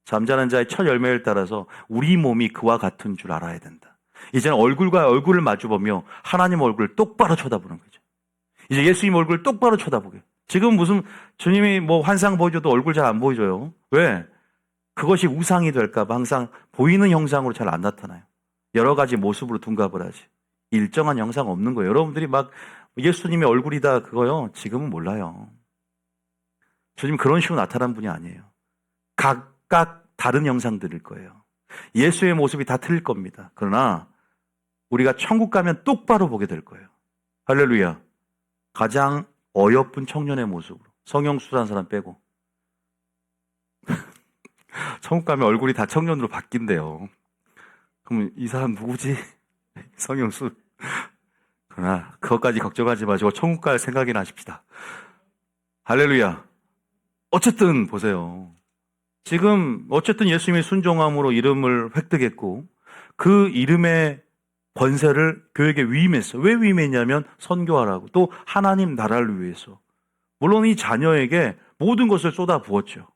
잠자는 자의 첫 열매를 따라서 우리 몸이 그와 같은 줄 알아야 된다. 이제는 얼굴과 얼굴을 마주보며 하나님 얼굴을 똑바로 쳐다보는 거죠. 이제 예수님 얼굴을 똑바로 쳐다보게. 지금 무슨 주님이 뭐 환상 보여줘도 얼굴 잘 안 보여줘요. 왜? 그것이 우상이 될까 봐 항상 보이는 형상으로 잘 안 나타나요. 여러 가지 모습으로 둔갑을 하지. 일정한 형상 없는 거예요. 여러분들이 막 예수님의 얼굴이다 그거요. 지금은 몰라요. 주님 그런 식으로 나타난 분이 아니에요. 각각 다른 형상들일 거예요. 예수의 모습이 다 틀릴 겁니다. 그러나 우리가 천국 가면 똑바로 보게 될 거예요. 할렐루야. 가장 어여쁜 청년의 모습으로. 성형수술한 사람 빼고. 천국 가면 얼굴이 다 청년으로 바뀐대요. 그럼 이 사람 누구지? 성형수. 그러나 그것까지 걱정하지 마시고 천국 갈 생각이나 하십시다. 할렐루야. 어쨌든 보세요. 지금 어쨌든 예수님의 순종함으로 이름을 획득했고 그 이름의 권세를 교회에게 위임했어. 왜 위임했냐면 선교하라고. 또 하나님 나라를 위해서. 물론 이 자녀에게 모든 것을 쏟아 부었죠.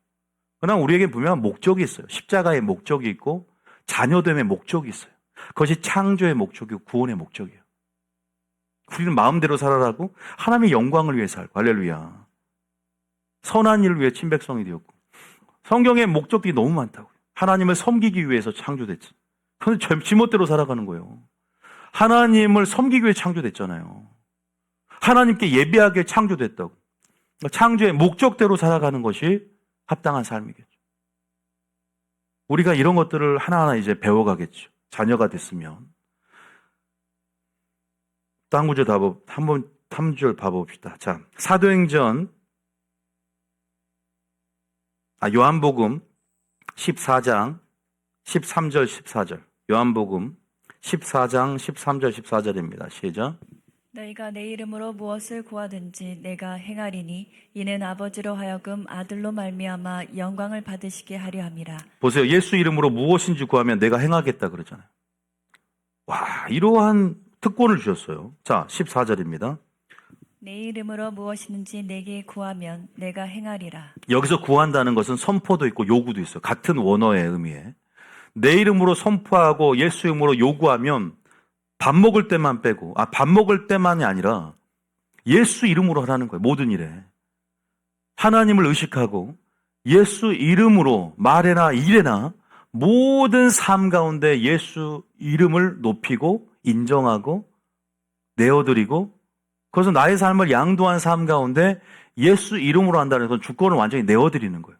그러나 우리에게 분명한 목적이 있어요. 십자가의 목적이 있고 자녀됨의 목적이 있어요. 그것이 창조의 목적이고 구원의 목적이에요. 우리는 마음대로 살아라고 하나님의 영광을 위해 살고 할렐루야. 선한 일을 위해 친백성이 되었고 성경의 목적이 너무 많다고요. 하나님을 섬기기 위해서 창조됐지. 그런데 지멋대로 살아가는 거예요. 하나님을 섬기기 위해 창조됐잖아요. 하나님께 예배하게 창조됐다고. 창조의 목적대로 살아가는 것이 합당한 삶이겠죠. 우리가 이런 것들을 하나하나 이제 배워가겠죠. 자녀가 됐으면. 다음 구절 한번 3절 봐봅시다. 자, 사도행전, 요한복음 14장 13절 14절. 요한복음 14장 13절 14절입니다. 시작. 너희가 내 이름으로 무엇을 구하든지 내가 행하리니 이는 아버지로 하여금 아들로 말미암아 영광을 받으시게 하려 함이라. 보세요. 예수 이름으로 무엇인지 구하면 내가 행하겠다 그러잖아요. 와, 이러한 특권을 주셨어요. 자, 14절입니다. 내 이름으로 무엇이든지 내게 구하면 내가 행하리라. 여기서 구한다는 것은 선포도 있고 요구도 있어요. 같은 원어의 의미에. 내 이름으로 선포하고 예수 이름으로 요구하면 밥 먹을 때만 빼고, 밥 먹을 때만이 아니라 예수 이름으로 하라는 거예요. 모든 일에. 하나님을 의식하고 예수 이름으로 말에나 일에나 모든 삶 가운데 예수 이름을 높이고 인정하고 내어드리고, 그것은 나의 삶을 양도한 삶 가운데 예수 이름으로 한다는 건 주권을 완전히 내어드리는 거예요.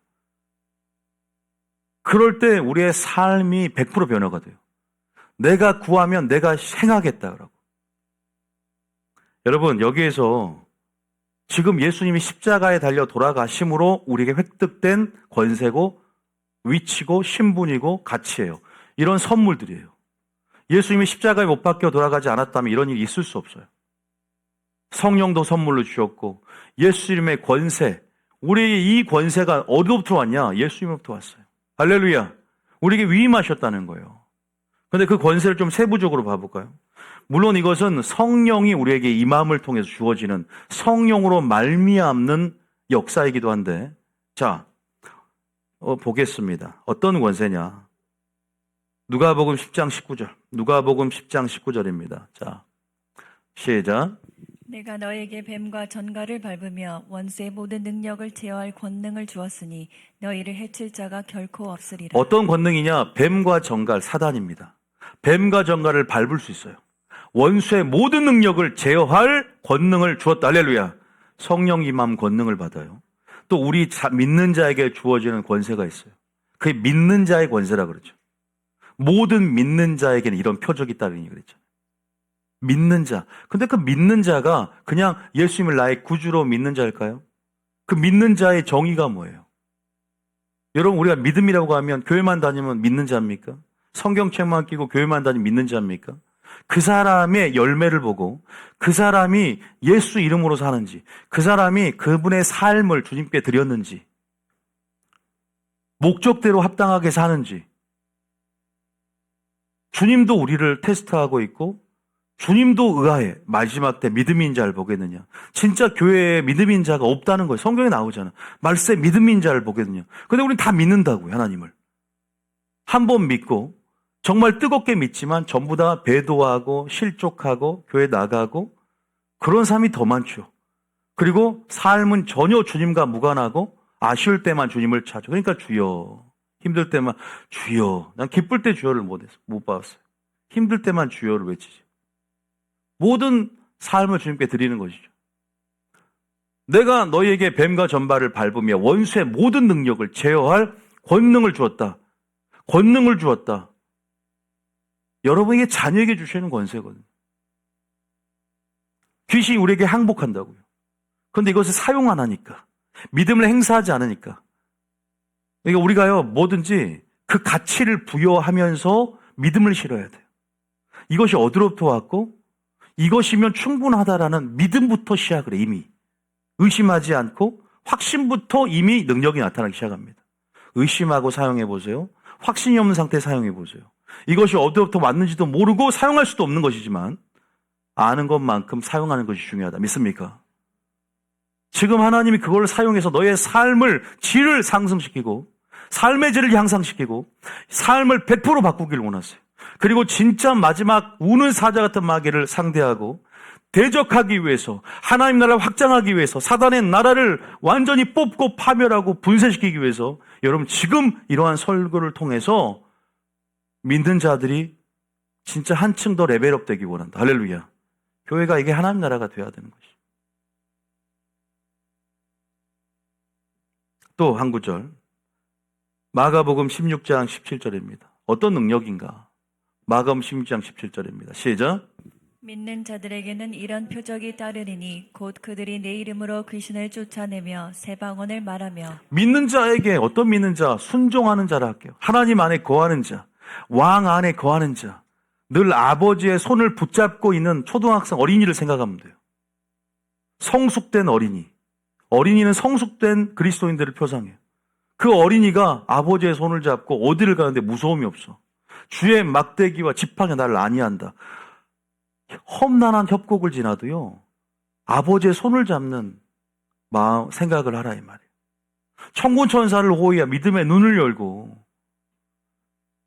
그럴 때 우리의 삶이 100% 변화가 돼요. 내가 구하면 내가 행하겠다라고. 여러분, 여기에서 지금 예수님이 십자가에 달려 돌아가심으로 우리에게 획득된 권세고 위치고 신분이고 가치예요. 이런 선물들이에요. 예수님이 십자가에 못 박혀 돌아가지 않았다면 이런 일이 있을 수 없어요. 성령도 선물로 주셨고 예수 이름의 권세, 우리에게 이 권세가 어디로부터 왔냐? 예수님으로부터 왔어요. 할렐루야. 우리에게 위임하셨다는 거예요. 그런데 그 권세를 좀 세부적으로 봐볼까요? 물론 이것은 성령이 우리에게 임함을 통해서 주어지는 성령으로 말미암는 역사이기도 한데, 자, 보겠습니다. 어떤 권세냐? 누가복음 10장 19절. 누가복음 10장 19절입니다. 자, 시작. 내가 너에게 뱀과 전갈을 밟으며 원수의 모든 능력을 제어할 권능을 주었으니 너희를 해칠 자가 결코 없으리라. 어떤 권능이냐? 뱀과 전갈, 사단입니다. 뱀과 전갈을 밟을 수 있어요. 원수의 모든 능력을 제어할 권능을 주었다. 할렐루야. 성령 임함 권능을 받아요. 또 우리 믿는 자에게 주어지는 권세가 있어요. 그게 믿는 자의 권세라 그러죠. 모든 믿는 자에게는 이런 표적이 있다는 얘기 그랬죠. 믿는 자. 근데 그 믿는 자가 그냥 예수님을 나의 구주로 믿는 자일까요? 그 믿는 자의 정의가 뭐예요? 여러분, 우리가 믿음이라고 하면 교회만 다니면 믿는 자입니까? 성경책만 끼고 교회만 다니면 믿는 자입니까? 그 사람의 열매를 보고 그 사람이 예수 이름으로 사는지, 그 사람이 그분의 삶을 주님께 드렸는지, 목적대로 합당하게 사는지, 주님도 우리를 테스트하고 있고 주님도 의아해. 마지막 때 믿음인 자를 보겠느냐. 진짜 교회에 믿음인 자가 없다는 거예요. 성경에 나오잖아. 말세 믿음인 자를 보겠느냐. 근데 우리는 다 믿는다고요. 하나님을. 한 번 믿고 정말 뜨겁게 믿지만 전부 다 배도하고 실족하고 교회 나가고 그런 삶이 더 많죠. 그리고 삶은 전혀 주님과 무관하고 아쉬울 때만 주님을 찾아. 그러니까 주여. 힘들 때만 주여. 난 기쁠 때 주여를 못 봤어요. 힘들 때만 주여를 외치지. 모든 삶을 주님께 드리는 것이죠. 내가 너희에게 뱀과 전발을 밟으며 원수의 모든 능력을 제어할 권능을 주었다. 권능을 주었다. 여러분에게 자녀에게 주시는 권세거든요. 귀신이 우리에게 항복한다고요. 그런데 이것을 사용 안 하니까, 믿음을 행사하지 않으니까. 그러니까 우리가요, 뭐든지 그 가치를 부여하면서 믿음을 실어야 돼요. 이것이 어디로부터 왔고 이것이면 충분하다라는 믿음부터 시작을 해. 이미 의심하지 않고 확신부터 이미 능력이 나타나기 시작합니다. 의심하고 사용해 보세요. 확신이 없는 상태에 사용해 보세요. 이것이 어디로부터 왔는지도 모르고 사용할 수도 없는 것이지만 아는 것만큼 사용하는 것이 중요하다. 믿습니까? 지금 하나님이 그걸 사용해서 너의 삶을 질을 상승시키고 삶의 질을 향상시키고 삶을 100% 바꾸기를 원하세요. 그리고 진짜 마지막 우는 사자 같은 마귀를 상대하고 대적하기 위해서, 하나님 나라를 확장하기 위해서, 사단의 나라를 완전히 뽑고 파멸하고 분쇄시키기 위해서 여러분 지금 이러한 설교를 통해서 믿는 자들이 진짜 한층 더 레벨업 되기 원한다. 할렐루야. 교회가 이게 하나님 나라가 돼야 되는 것이. 또 한 구절. 마가복음 16장 17절입니다. 어떤 능력인가? 마가복음 16장 17절입니다. 시작. 믿는 자들에게는 이런 표적이 따르리니 곧 그들이 내 이름으로 귀신을 쫓아내며 새 방언을 말하며. 믿는 자에게 어떤 믿는 자? 순종하는 자라 할게요. 하나님 안에 거하는 자, 왕 안에 거하는 자, 늘 아버지의 손을 붙잡고 있는 초등학생 어린이를 생각하면 돼요. 성숙된 어린이. 어린이는 성숙된 그리스도인들을 표상해요. 그 어린이가 아버지의 손을 잡고 어디를 가는데 무서움이 없어. 주의 막대기와 지팡이 나를 아니한다. 험난한 협곡을 지나도요, 아버지의 손을 잡는 마음, 생각을 하라 이 말이에요. 천군 천사를 호위하 믿음의 눈을 열고.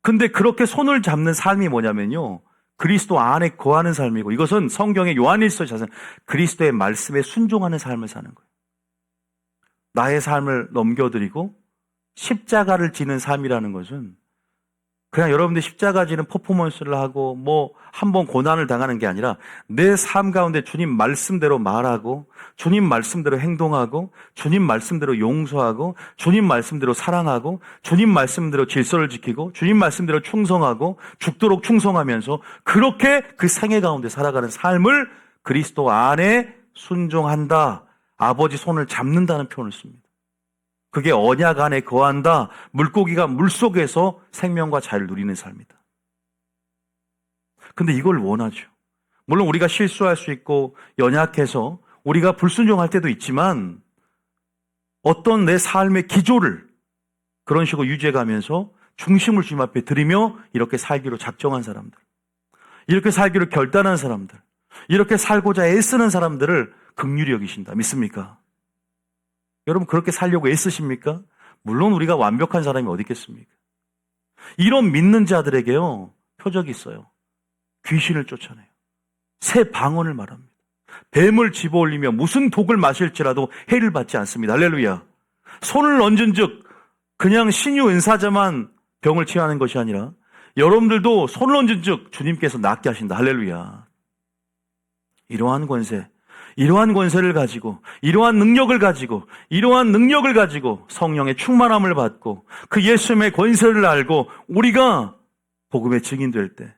근데 그렇게 손을 잡는 삶이 뭐냐면요, 그리스도 안에 거하는 삶이고, 이것은 성경의 요한일서 자선 그리스도의 말씀에 순종하는 삶을 사는 거예요. 나의 삶을 넘겨드리고 십자가를 지는 삶이라는 것은 그냥 여러분들 십자가 지는 퍼포먼스를 하고 뭐 한 번 고난을 당하는 게 아니라 내 삶 가운데 주님 말씀대로 말하고 주님 말씀대로 행동하고 주님 말씀대로 용서하고 주님 말씀대로 사랑하고 주님 말씀대로 질서를 지키고 주님 말씀대로 충성하고 죽도록 충성하면서 그렇게 그 생애 가운데 살아가는 삶을 그리스도 안에 순종한다. 아버지 손을 잡는다는 표현을 씁니다. 그게 언약 안에 거한다. 물고기가 물속에서 생명과 자유를 누리는 삶이다. 근데 이걸 원하죠. 물론 우리가 실수할 수 있고 연약해서 우리가 불순종할 때도 있지만 어떤 내 삶의 기조를 그런 식으로 유지해가면서 중심을 주님 앞에 드리며 이렇게 살기로 작정한 사람들, 이렇게 살기로 결단한 사람들, 이렇게 살고자 애쓰는 사람들을 긍휼히 여기신다. 믿습니까? 여러분 그렇게 살려고 애쓰십니까? 물론 우리가 완벽한 사람이 어디 있겠습니까? 이런 믿는 자들에게요, 표적이 있어요. 귀신을 쫓아내요. 새 방언을 말합니다. 뱀을 집어올리며 무슨 독을 마실지라도 해를 받지 않습니다. 할렐루야. 손을 얹은 즉 그냥 신유 은사자만 병을 치유하는 것이 아니라 여러분들도 손을 얹은 즉 주님께서 낫게 하신다. 할렐루야. 이러한 권세를 가지고, 이러한 능력을 가지고 성령의 충만함을 받고 그 예수님의 권세를 알고 우리가 복음의 증인될 때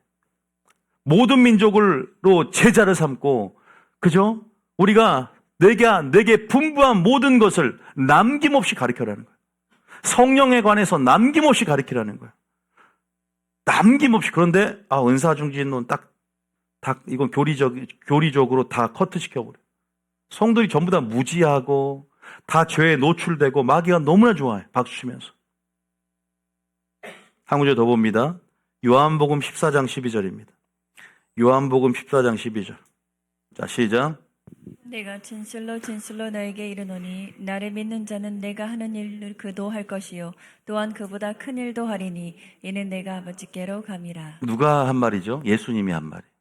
모든 민족으로 제자를 삼고, 그죠? 우리가 내게 분부한 모든 것을 남김없이 가르쳐라는 거예요. 성령에 관해서 남김없이 가르치라는 거예요. 남김없이. 그런데 은사 중진론 딱 이건 교리적으로 다 커트시켜버려요. 성도들이 전부 다 무지하고 다 죄에 노출되고 마귀가 너무나 좋아해. 박수 치면서. 한 구절 더 봅니다. 요한복음 14장 12절입니다. 요한복음 14장 12절. 자, 시작. 내가 진실로 진실로 너에게 이르노니 나를 믿는 자는 내가 하는 일을 그도 할 것이요 또한 그보다 큰 일도 하리니 이는 내가 아버지께로 감이라. 누가 한 말이죠? 예수님이 한 말이에요.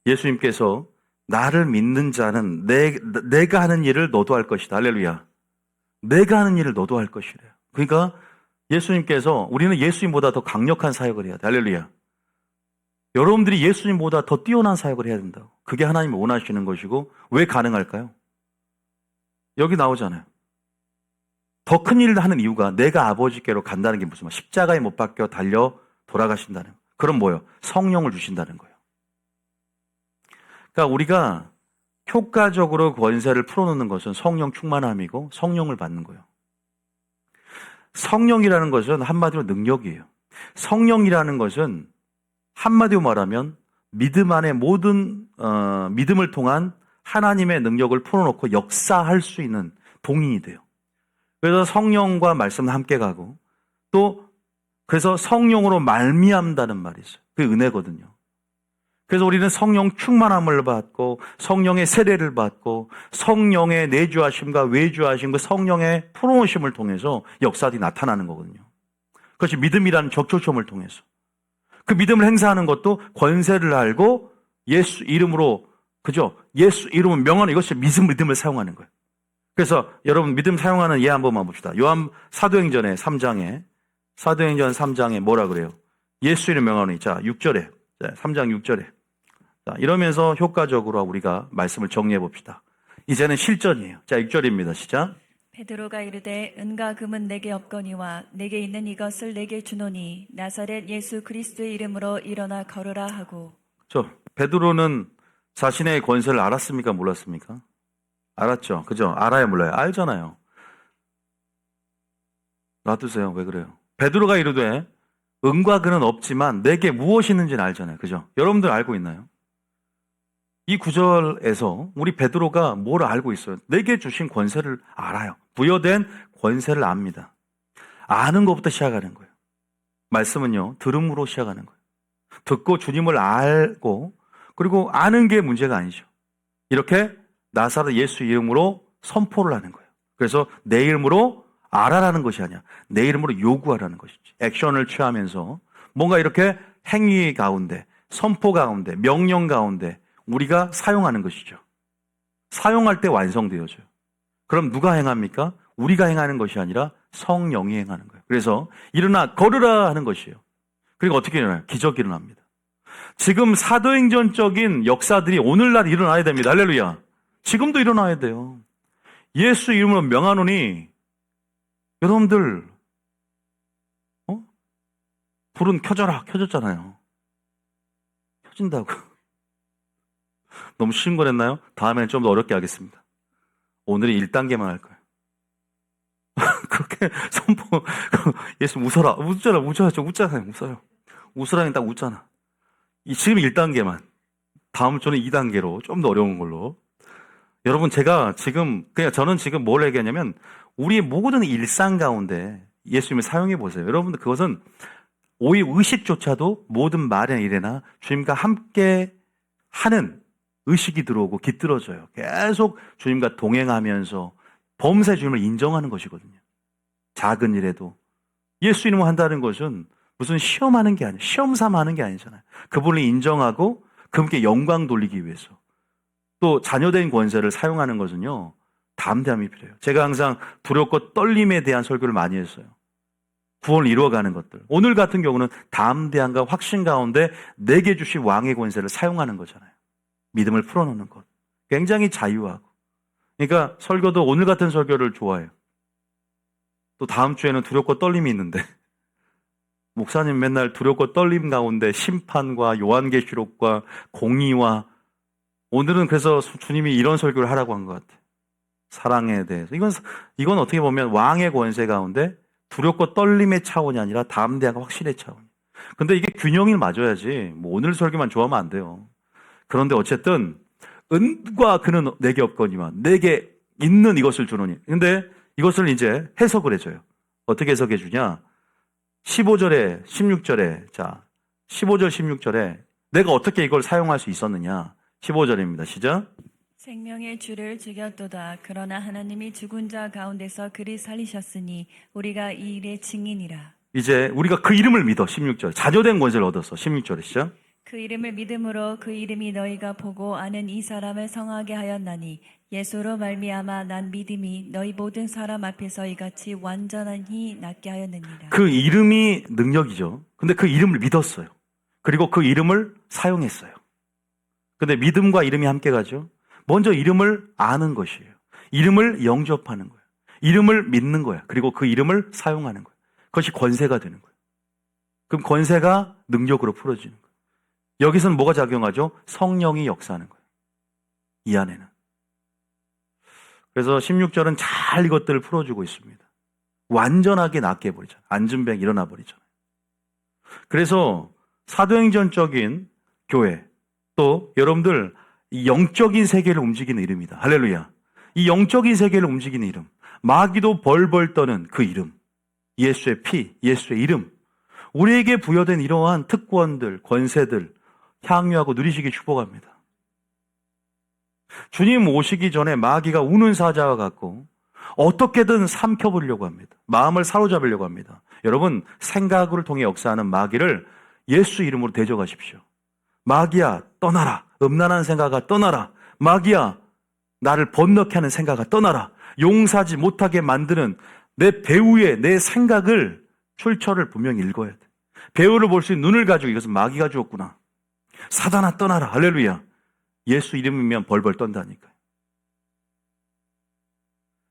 예수님께서 나를 믿는 자는 내가 하는 일을 너도 할 것이다. 할렐루야. 내가 하는 일을 너도 할 것이래요. 그러니까 예수님께서 우리는 예수님보다 더 강력한 사역을 해야 돼. 할렐루야. 여러분들이 예수님보다 더 뛰어난 사역을 해야 된다고. 그게 하나님이 원하시는 것이고 왜 가능할까요? 여기 나오잖아요. 더 큰 일을 하는 이유가 내가 아버지께로 간다는 게 무슨 말? 십자가에 못 박혀 달려 돌아가신다는 거. 그럼 뭐예요? 성령을 주신다는 거예요. 그러니까 우리가 효과적으로 권세를 풀어놓는 것은 성령 충만함이고 성령을 받는 거예요. 성령이라는 것은 한마디로 능력이에요. 성령이라는 것은 한마디로 말하면 믿음 안에 모든 믿음을 통한 하나님의 능력을 풀어놓고 역사할 수 있는 동인이 돼요. 그래서 성령과 말씀은 함께 가고 또 그래서 성령으로 말미암다는 말이 있어요. 그게 은혜거든요. 그래서 우리는 성령 충만함을 받고 성령의 세례를 받고 성령의 내주하심과 외주하심과 성령의 풀어놓으심을 통해서 역사들이 나타나는 거거든요. 그것이 믿음이라는 적초점을 통해서. 그 믿음을 행사하는 것도 권세를 알고 예수 이름으로, 그죠? 예수 이름은 명하는 이것이 믿음을 사용하는 거예요. 그래서 여러분 믿음 사용하는 예 한 번만 봅시다. 요한 사도행전 3장에 뭐라 그래요? 예수 이름 명하노니. 자, 6절에 자, 3장 6절에. 자, 이러면서 효과적으로 우리가 말씀을 정리해 봅시다. 이제는 실전이에요. 자, 6절입니다. 시작. 베드로가 이르되 은과 금은 내게 없거니와 내게 있는 이것을 내게 주노니 나사렛 예수 그리스도의 이름으로 일어나 걸으라 하고. 베드로는 자신의 권세를 알았습니까? 몰랐습니까? 알았죠. 그죠? 알아야 몰라요. 알잖아요. 놔두세요. 왜 그래요? 베드로가 이르되 은과 금은 없지만 내게 무엇이 있는지는 알잖아요. 그죠? 여러분들 알고 있나요? 이 구절에서 우리 베드로가 뭘 알고 있어요? 내게 주신 권세를 알아요. 부여된 권세를 압니다. 아는 것부터 시작하는 거예요. 말씀은요, 들음으로 시작하는 거예요. 듣고 주님을 알고, 그리고 아는 게 문제가 아니죠. 이렇게 나사렛 예수 이름으로 선포를 하는 거예요. 그래서 내 이름으로 알아라는 것이 아니야. 내 이름으로 요구하라는 것이지. 액션을 취하면서 뭔가 이렇게 행위 가운데, 선포 가운데, 명령 가운데 우리가 사용하는 것이죠. 사용할 때 완성되어져요. 그럼 누가 행합니까? 우리가 행하는 것이 아니라 성령이 행하는 거예요. 그래서 일어나 걸으라 하는 것이에요. 그리고 어떻게 일어나요? 기적이 일어납니다. 지금 사도행전적인 역사들이 오늘날 일어나야 됩니다. 할렐루야. 지금도 일어나야 돼요. 예수 이름으로 명하노니 여러분들 불은 켜져라. 켜졌잖아요. 켜진다고. 너무 쉬운 걸 했나요? 다음에는 좀 더 어렵게 하겠습니다. 오늘이 1단계만 할 거예요. 그렇게 선포, 예수 웃어라. 웃잖아요. 웃어요. 웃으라니 딱 웃잖아. 지금 1단계만. 다음 주는 2단계로 좀 더 어려운 걸로. 여러분, 저는 지금 뭘 얘기하냐면, 우리의 모든 일상 가운데 예수님을 사용해 보세요. 여러분들, 그것은 오히 의식조차도 모든 말이나 일에나 주님과 함께 하는 의식이 들어오고 깃들어져요. 계속 주님과 동행하면서 범사에 주님을 인정하는 것이거든요. 작은 일에도. 예수 이름으로 한다는 것은 무슨 시험하는 게 아니에요. 시험 삼아 하는 게 아니잖아요. 그분을 인정하고 그분께 영광 돌리기 위해서. 또 자녀된 권세를 사용하는 것은요, 담대함이 필요해요. 제가 항상 두렵고 떨림에 대한 설교를 많이 했어요. 구원을 이루어가는 것들. 오늘 같은 경우는 담대함과 확신 가운데 내게 주신 왕의 권세를 사용하는 거잖아요. 믿음을 풀어놓는 것. 굉장히 자유하고. 그러니까 설교도 오늘 같은 설교를 좋아해요. 또 다음 주에는 두렵고 떨림이 있는데 목사님 맨날 두렵고 떨림 가운데 심판과 요한계시록과 공의와 오늘은 그래서 주님이 이런 설교를 하라고 한 것 같아요. 사랑에 대해서. 이건 어떻게 보면 왕의 권세 가운데 두렵고 떨림의 차원이 아니라 담대함과 확신의 차원. 근데 이게 균형이 맞아야지. 오늘 설교만 좋아하면 안 돼요. 그런데 어쨌든 은과 금은 내게 없거니와 내게 있는 이것을 주노니. 근데 이것을 이제 해석을 해줘요. 어떻게 해석해 주냐? 15절에 16절에 15절 16절에 내가 어떻게 이걸 사용할 수 있었느냐? 15절입니다. 시작. 생명의 주를 죽였도다. 그러나 하나님이 죽은 자 가운데서 그리 살리셨으니 우리가 이 일의 증인이라. 이제 우리가 그 이름을 믿어. 16절. 자녀된 권세를 얻었어. 16절에 시작. 그 이름을 믿음으로 그 이름이 너희가 보고 아는 이 사람을 성하게 하였나니 예수로 말미암아 난 믿음이 너희 모든 사람 앞에서 이같이 완전히 낫게 하였느니라. 그 이름이 능력이죠. 근데 그 이름을 믿었어요. 그리고 그 이름을 사용했어요. 근데 믿음과 이름이 함께 가죠. 먼저 이름을 아는 것이에요. 이름을 영접하는 거예요. 이름을 믿는 거야. 그리고 그 이름을 사용하는 거예요. 그것이 권세가 되는 거예요. 그럼 권세가 능력으로 풀어지는 거예요. 여기서는 뭐가 작용하죠? 성령이 역사하는 거예요. 이 안에는. 그래서 16절은 잘 이것들을 풀어주고 있습니다. 완전하게 낫게 해버리잖아요. 안진병 일어나 버리잖아요. 그래서 사도행전적인 교회, 또 여러분들 이 영적인 세계를 움직이는 이름이다. 할렐루야. 이 영적인 세계를 움직이는 이름, 마귀도 벌벌 떠는 그 이름, 예수의 피, 예수의 이름, 우리에게 부여된 이러한 특권들, 권세들 향유하고 누리시기 축복합니다. 주님 오시기 전에 마귀가 우는 사자와 같고 어떻게든 삼켜보려고 합니다. 마음을 사로잡으려고 합니다. 여러분, 생각을 통해 역사하는 마귀를 예수 이름으로 대적하십시오. 마귀야, 떠나라. 음란한 생각아, 떠나라. 마귀야, 나를 번넣게 하는 생각아, 떠나라. 용서하지 못하게 만드는 내 배후의 내 생각을 출처를 분명히 읽어야 돼. 배후를 볼 수 있는 눈을 가지고 이것은 마귀가 주었구나. 사단아 떠나라. 할렐루야. 예수 이름이면 벌벌 떤다니까요.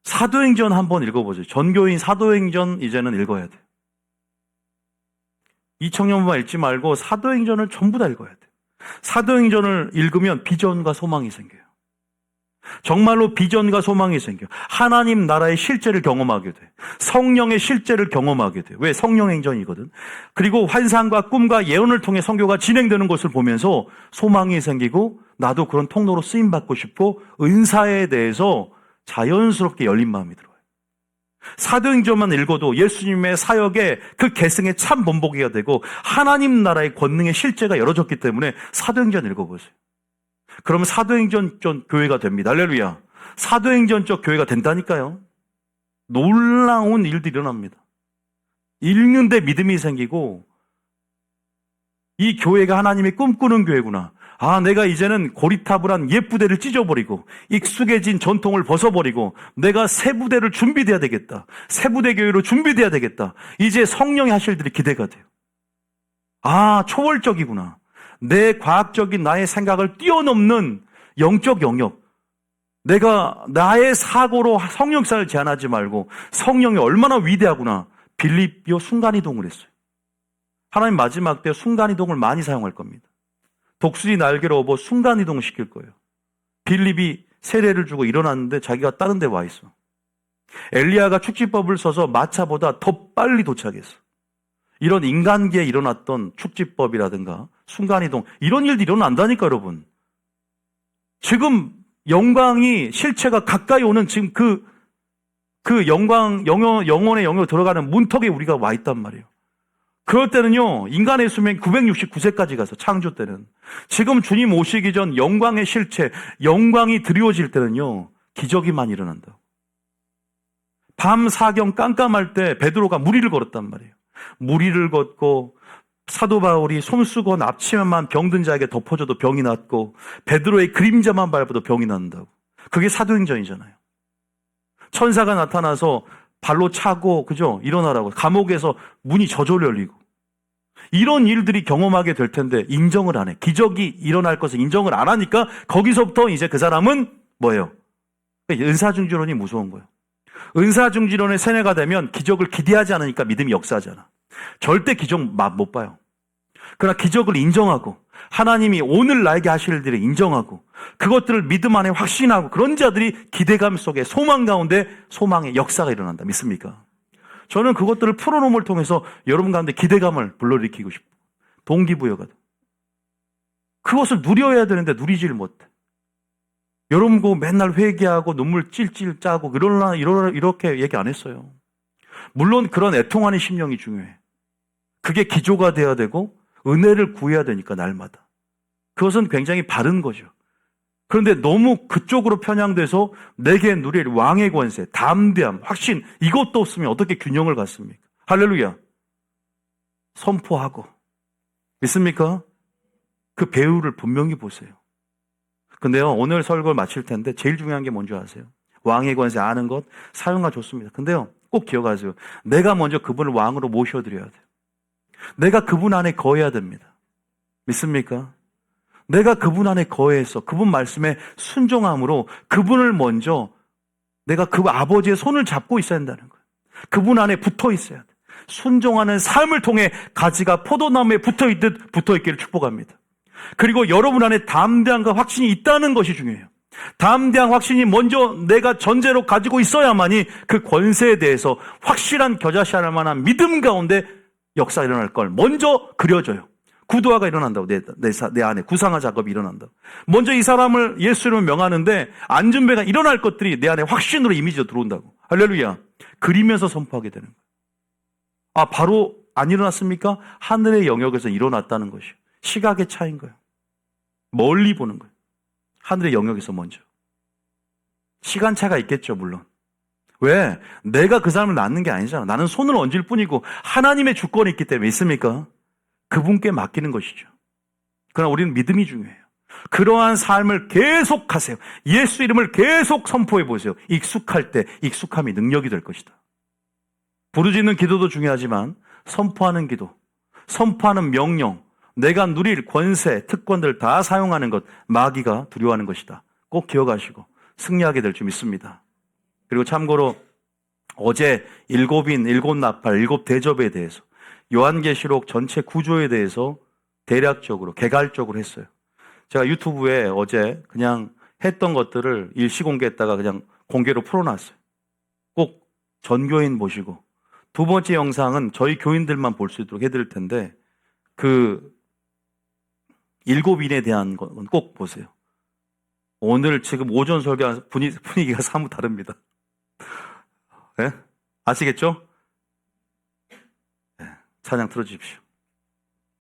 사도행전 한번 읽어보세요. 전교인 사도행전 이제는 읽어야 돼요. 2청년만 읽지 말고 사도행전을 전부 다 읽어야 돼요. 사도행전을 읽으면 비전과 소망이 생겨요. 정말로 비전과 소망이 생겨. 하나님 나라의 실제를 경험하게 돼. 성령의 실제를 경험하게 돼. 왜? 성령행전이거든. 그리고 환상과 꿈과 예언을 통해 선교가 진행되는 것을 보면서 소망이 생기고 나도 그런 통로로 쓰임받고 싶고 은사에 대해서 자연스럽게 열린 마음이 들어요. 사도행전만 읽어도 예수님의 사역의 그 계승의 참 본보기가 되고 하나님 나라의 권능의 실제가 열어졌기 때문에 사도행전 읽어보세요. 그러면 사도행전적 교회가 됩니다. 할렐루야. 사도행전적 교회가 된다니까요. 놀라운 일들이 일어납니다. 읽는데 믿음이 생기고 이 교회가 하나님이 꿈꾸는 교회구나. 아, 내가 이제는 고리타불한 옛 부대를 찢어버리고 익숙해진 전통을 벗어버리고 내가 새 부대를 준비돼야 되겠다. 새 부대 교회로 준비돼야 되겠다. 이제 성령이 하실 일이 기대가 돼요. 아, 초월적이구나. 내 과학적인 나의 생각을 뛰어넘는 영적 영역. 내가 나의 사고로 성령사를 제한하지 말고 성령이 얼마나 위대하구나. 빌립비오 순간이동을 했어요. 하나님 마지막 때 순간이동을 많이 사용할 겁니다. 독수리 날개로 업어 순간이동을 시킬 거예요. 빌립이 세례를 주고 일어났는데 자기가 다른 데 와 있어. 엘리야가 축지법을 써서 마차보다 더 빨리 도착했어. 이런 인간계에 일어났던 축지법이라든가 순간이동 이런 일들이 일어난다니까 여러분. 지금 영광이 실체가 가까이 오는 지금 그 영광 영혼의 영역으로 들어가는 문턱에 우리가 와 있단 말이에요. 그럴 때는요, 인간의 수명이 969세까지 가서, 창조 때는. 지금 주님 오시기 전 영광의 실체, 영광이 드리워질 때는요, 기적이 많이 일어난다. 밤 사경 깜깜할 때 베드로가 무리를 걸었단 말이에요. 무리를 걷고, 사도 바울이 손수건 앞치마만 병든 자에게 덮어줘도 병이 낫고, 베드로의 그림자만 밟아도 병이 난다고. 그게 사도행전이잖아요. 천사가 나타나서 발로 차고, 그죠? 일어나라고. 감옥에서 문이 저절로 열리고. 이런 일들이 경험하게 될 텐데, 인정을 안 해. 기적이 일어날 것을 인정을 안 하니까, 거기서부터 이제 그 사람은 뭐예요? 은사중지론이 무서운 거예요. 은사중지론의 세뇌가 되면 기적을 기대하지 않으니까 믿음이 역사하잖아. 절대 기적 못 봐요. 그러나 기적을 인정하고, 하나님이 오늘 나에게 하실 일들을 인정하고, 그것들을 믿음 안에 확신하고, 그런 자들이 기대감 속에 소망 가운데 소망의 역사가 일어난다. 믿습니까? 저는 그것들을 풀어놓음을 통해서 여러분 가운데 기대감을 불러일으키고 싶고, 동기부여가 돼. 그것을 누려야 되는데 누리지를 못해. 여러분 그 맨날 회개하고 눈물 찔찔 짜고 그러나 이렇게 얘기 안 했어요. 물론 그런 애통하는 심령이 중요해. 그게 기조가 돼야 되고 은혜를 구해야 되니까 날마다. 그것은 굉장히 바른 거죠. 그런데 너무 그쪽으로 편향돼서 내게 누릴 왕의 권세, 담대함, 확신 이것도 없으면 어떻게 균형을 갖습니까? 할렐루야. 선포하고 믿습니까? 그 배우를 분명히 보세요. 근데요, 오늘 설교를 마칠 텐데 제일 중요한 게 뭔지 아세요? 왕의 권세 아는 것 사용가 좋습니다. 근데요, 꼭 기억하세요. 내가 먼저 그분을 왕으로 모셔드려야 돼요. 내가 그분 안에 거해야 됩니다. 믿습니까? 내가 그분 안에 거해서 그분 말씀에 순종함으로 그분을 먼저 내가 그 아버지의 손을 잡고 있어야 한다는 거예요. 그분 안에 붙어 있어야 돼. 순종하는 삶을 통해 가지가 포도나무에 붙어 있듯 붙어 있기를 축복합니다. 그리고 여러분 안에 담대함과 확신이 있다는 것이 중요해요. 담대한 확신이 먼저 내가 전제로 가지고 있어야만이 그 권세에 대해서 확실한 겨자씨할 만한 믿음 가운데 역사가 일어날 걸 먼저 그려줘요. 구도화가 일어난다고 내 안에 구상화 작업이 일어난다고. 먼저 이 사람을 예수 이름으로 명하는데 안전배가 일어날 것들이 내 안에 확신으로 이미지로 들어온다고. 할렐루야. 그리면서 선포하게 되는 거예요. 아, 바로 안 일어났습니까? 하늘의 영역에서 일어났다는 것이요. 시각의 차이인 거예요. 멀리 보는 거예요. 하늘의 영역에서 먼저. 시간차가 있겠죠, 물론. 왜? 내가 그 사람을 낳는 게 아니잖아. 나는 손을 얹을 뿐이고 하나님의 주권이 있기 때문에. 있습니까? 그분께 맡기는 것이죠. 그러나 우리는 믿음이 중요해요. 그러한 삶을 계속하세요. 예수 이름을 계속 선포해 보세요. 익숙할 때 익숙함이 능력이 될 것이다. 부르짖는 기도도 중요하지만 선포하는 기도, 선포하는 명령, 내가 누릴 권세, 특권들 다 사용하는 것, 마귀가 두려워하는 것이다. 꼭 기억하시고 승리하게 될 줄 믿습니다. 그리고 참고로 어제 일곱인, 일곱 나팔, 일곱 대접에 대해서 요한계시록 전체 구조에 대해서 대략적으로, 개괄적으로 했어요. 제가 유튜브에 어제 그냥 했던 것들을 일시 공개했다가 그냥 공개로 풀어놨어요. 꼭 전교인 보시고, 두 번째 영상은 저희 교인들만 볼 수 있도록 해드릴 텐데, 그 일곱인에 대한 건 꼭 보세요. 오늘 지금 오전 설교 분위기가 사뭇 다릅니다. 네? 아시겠죠? 네, 찬양 틀어주십시오.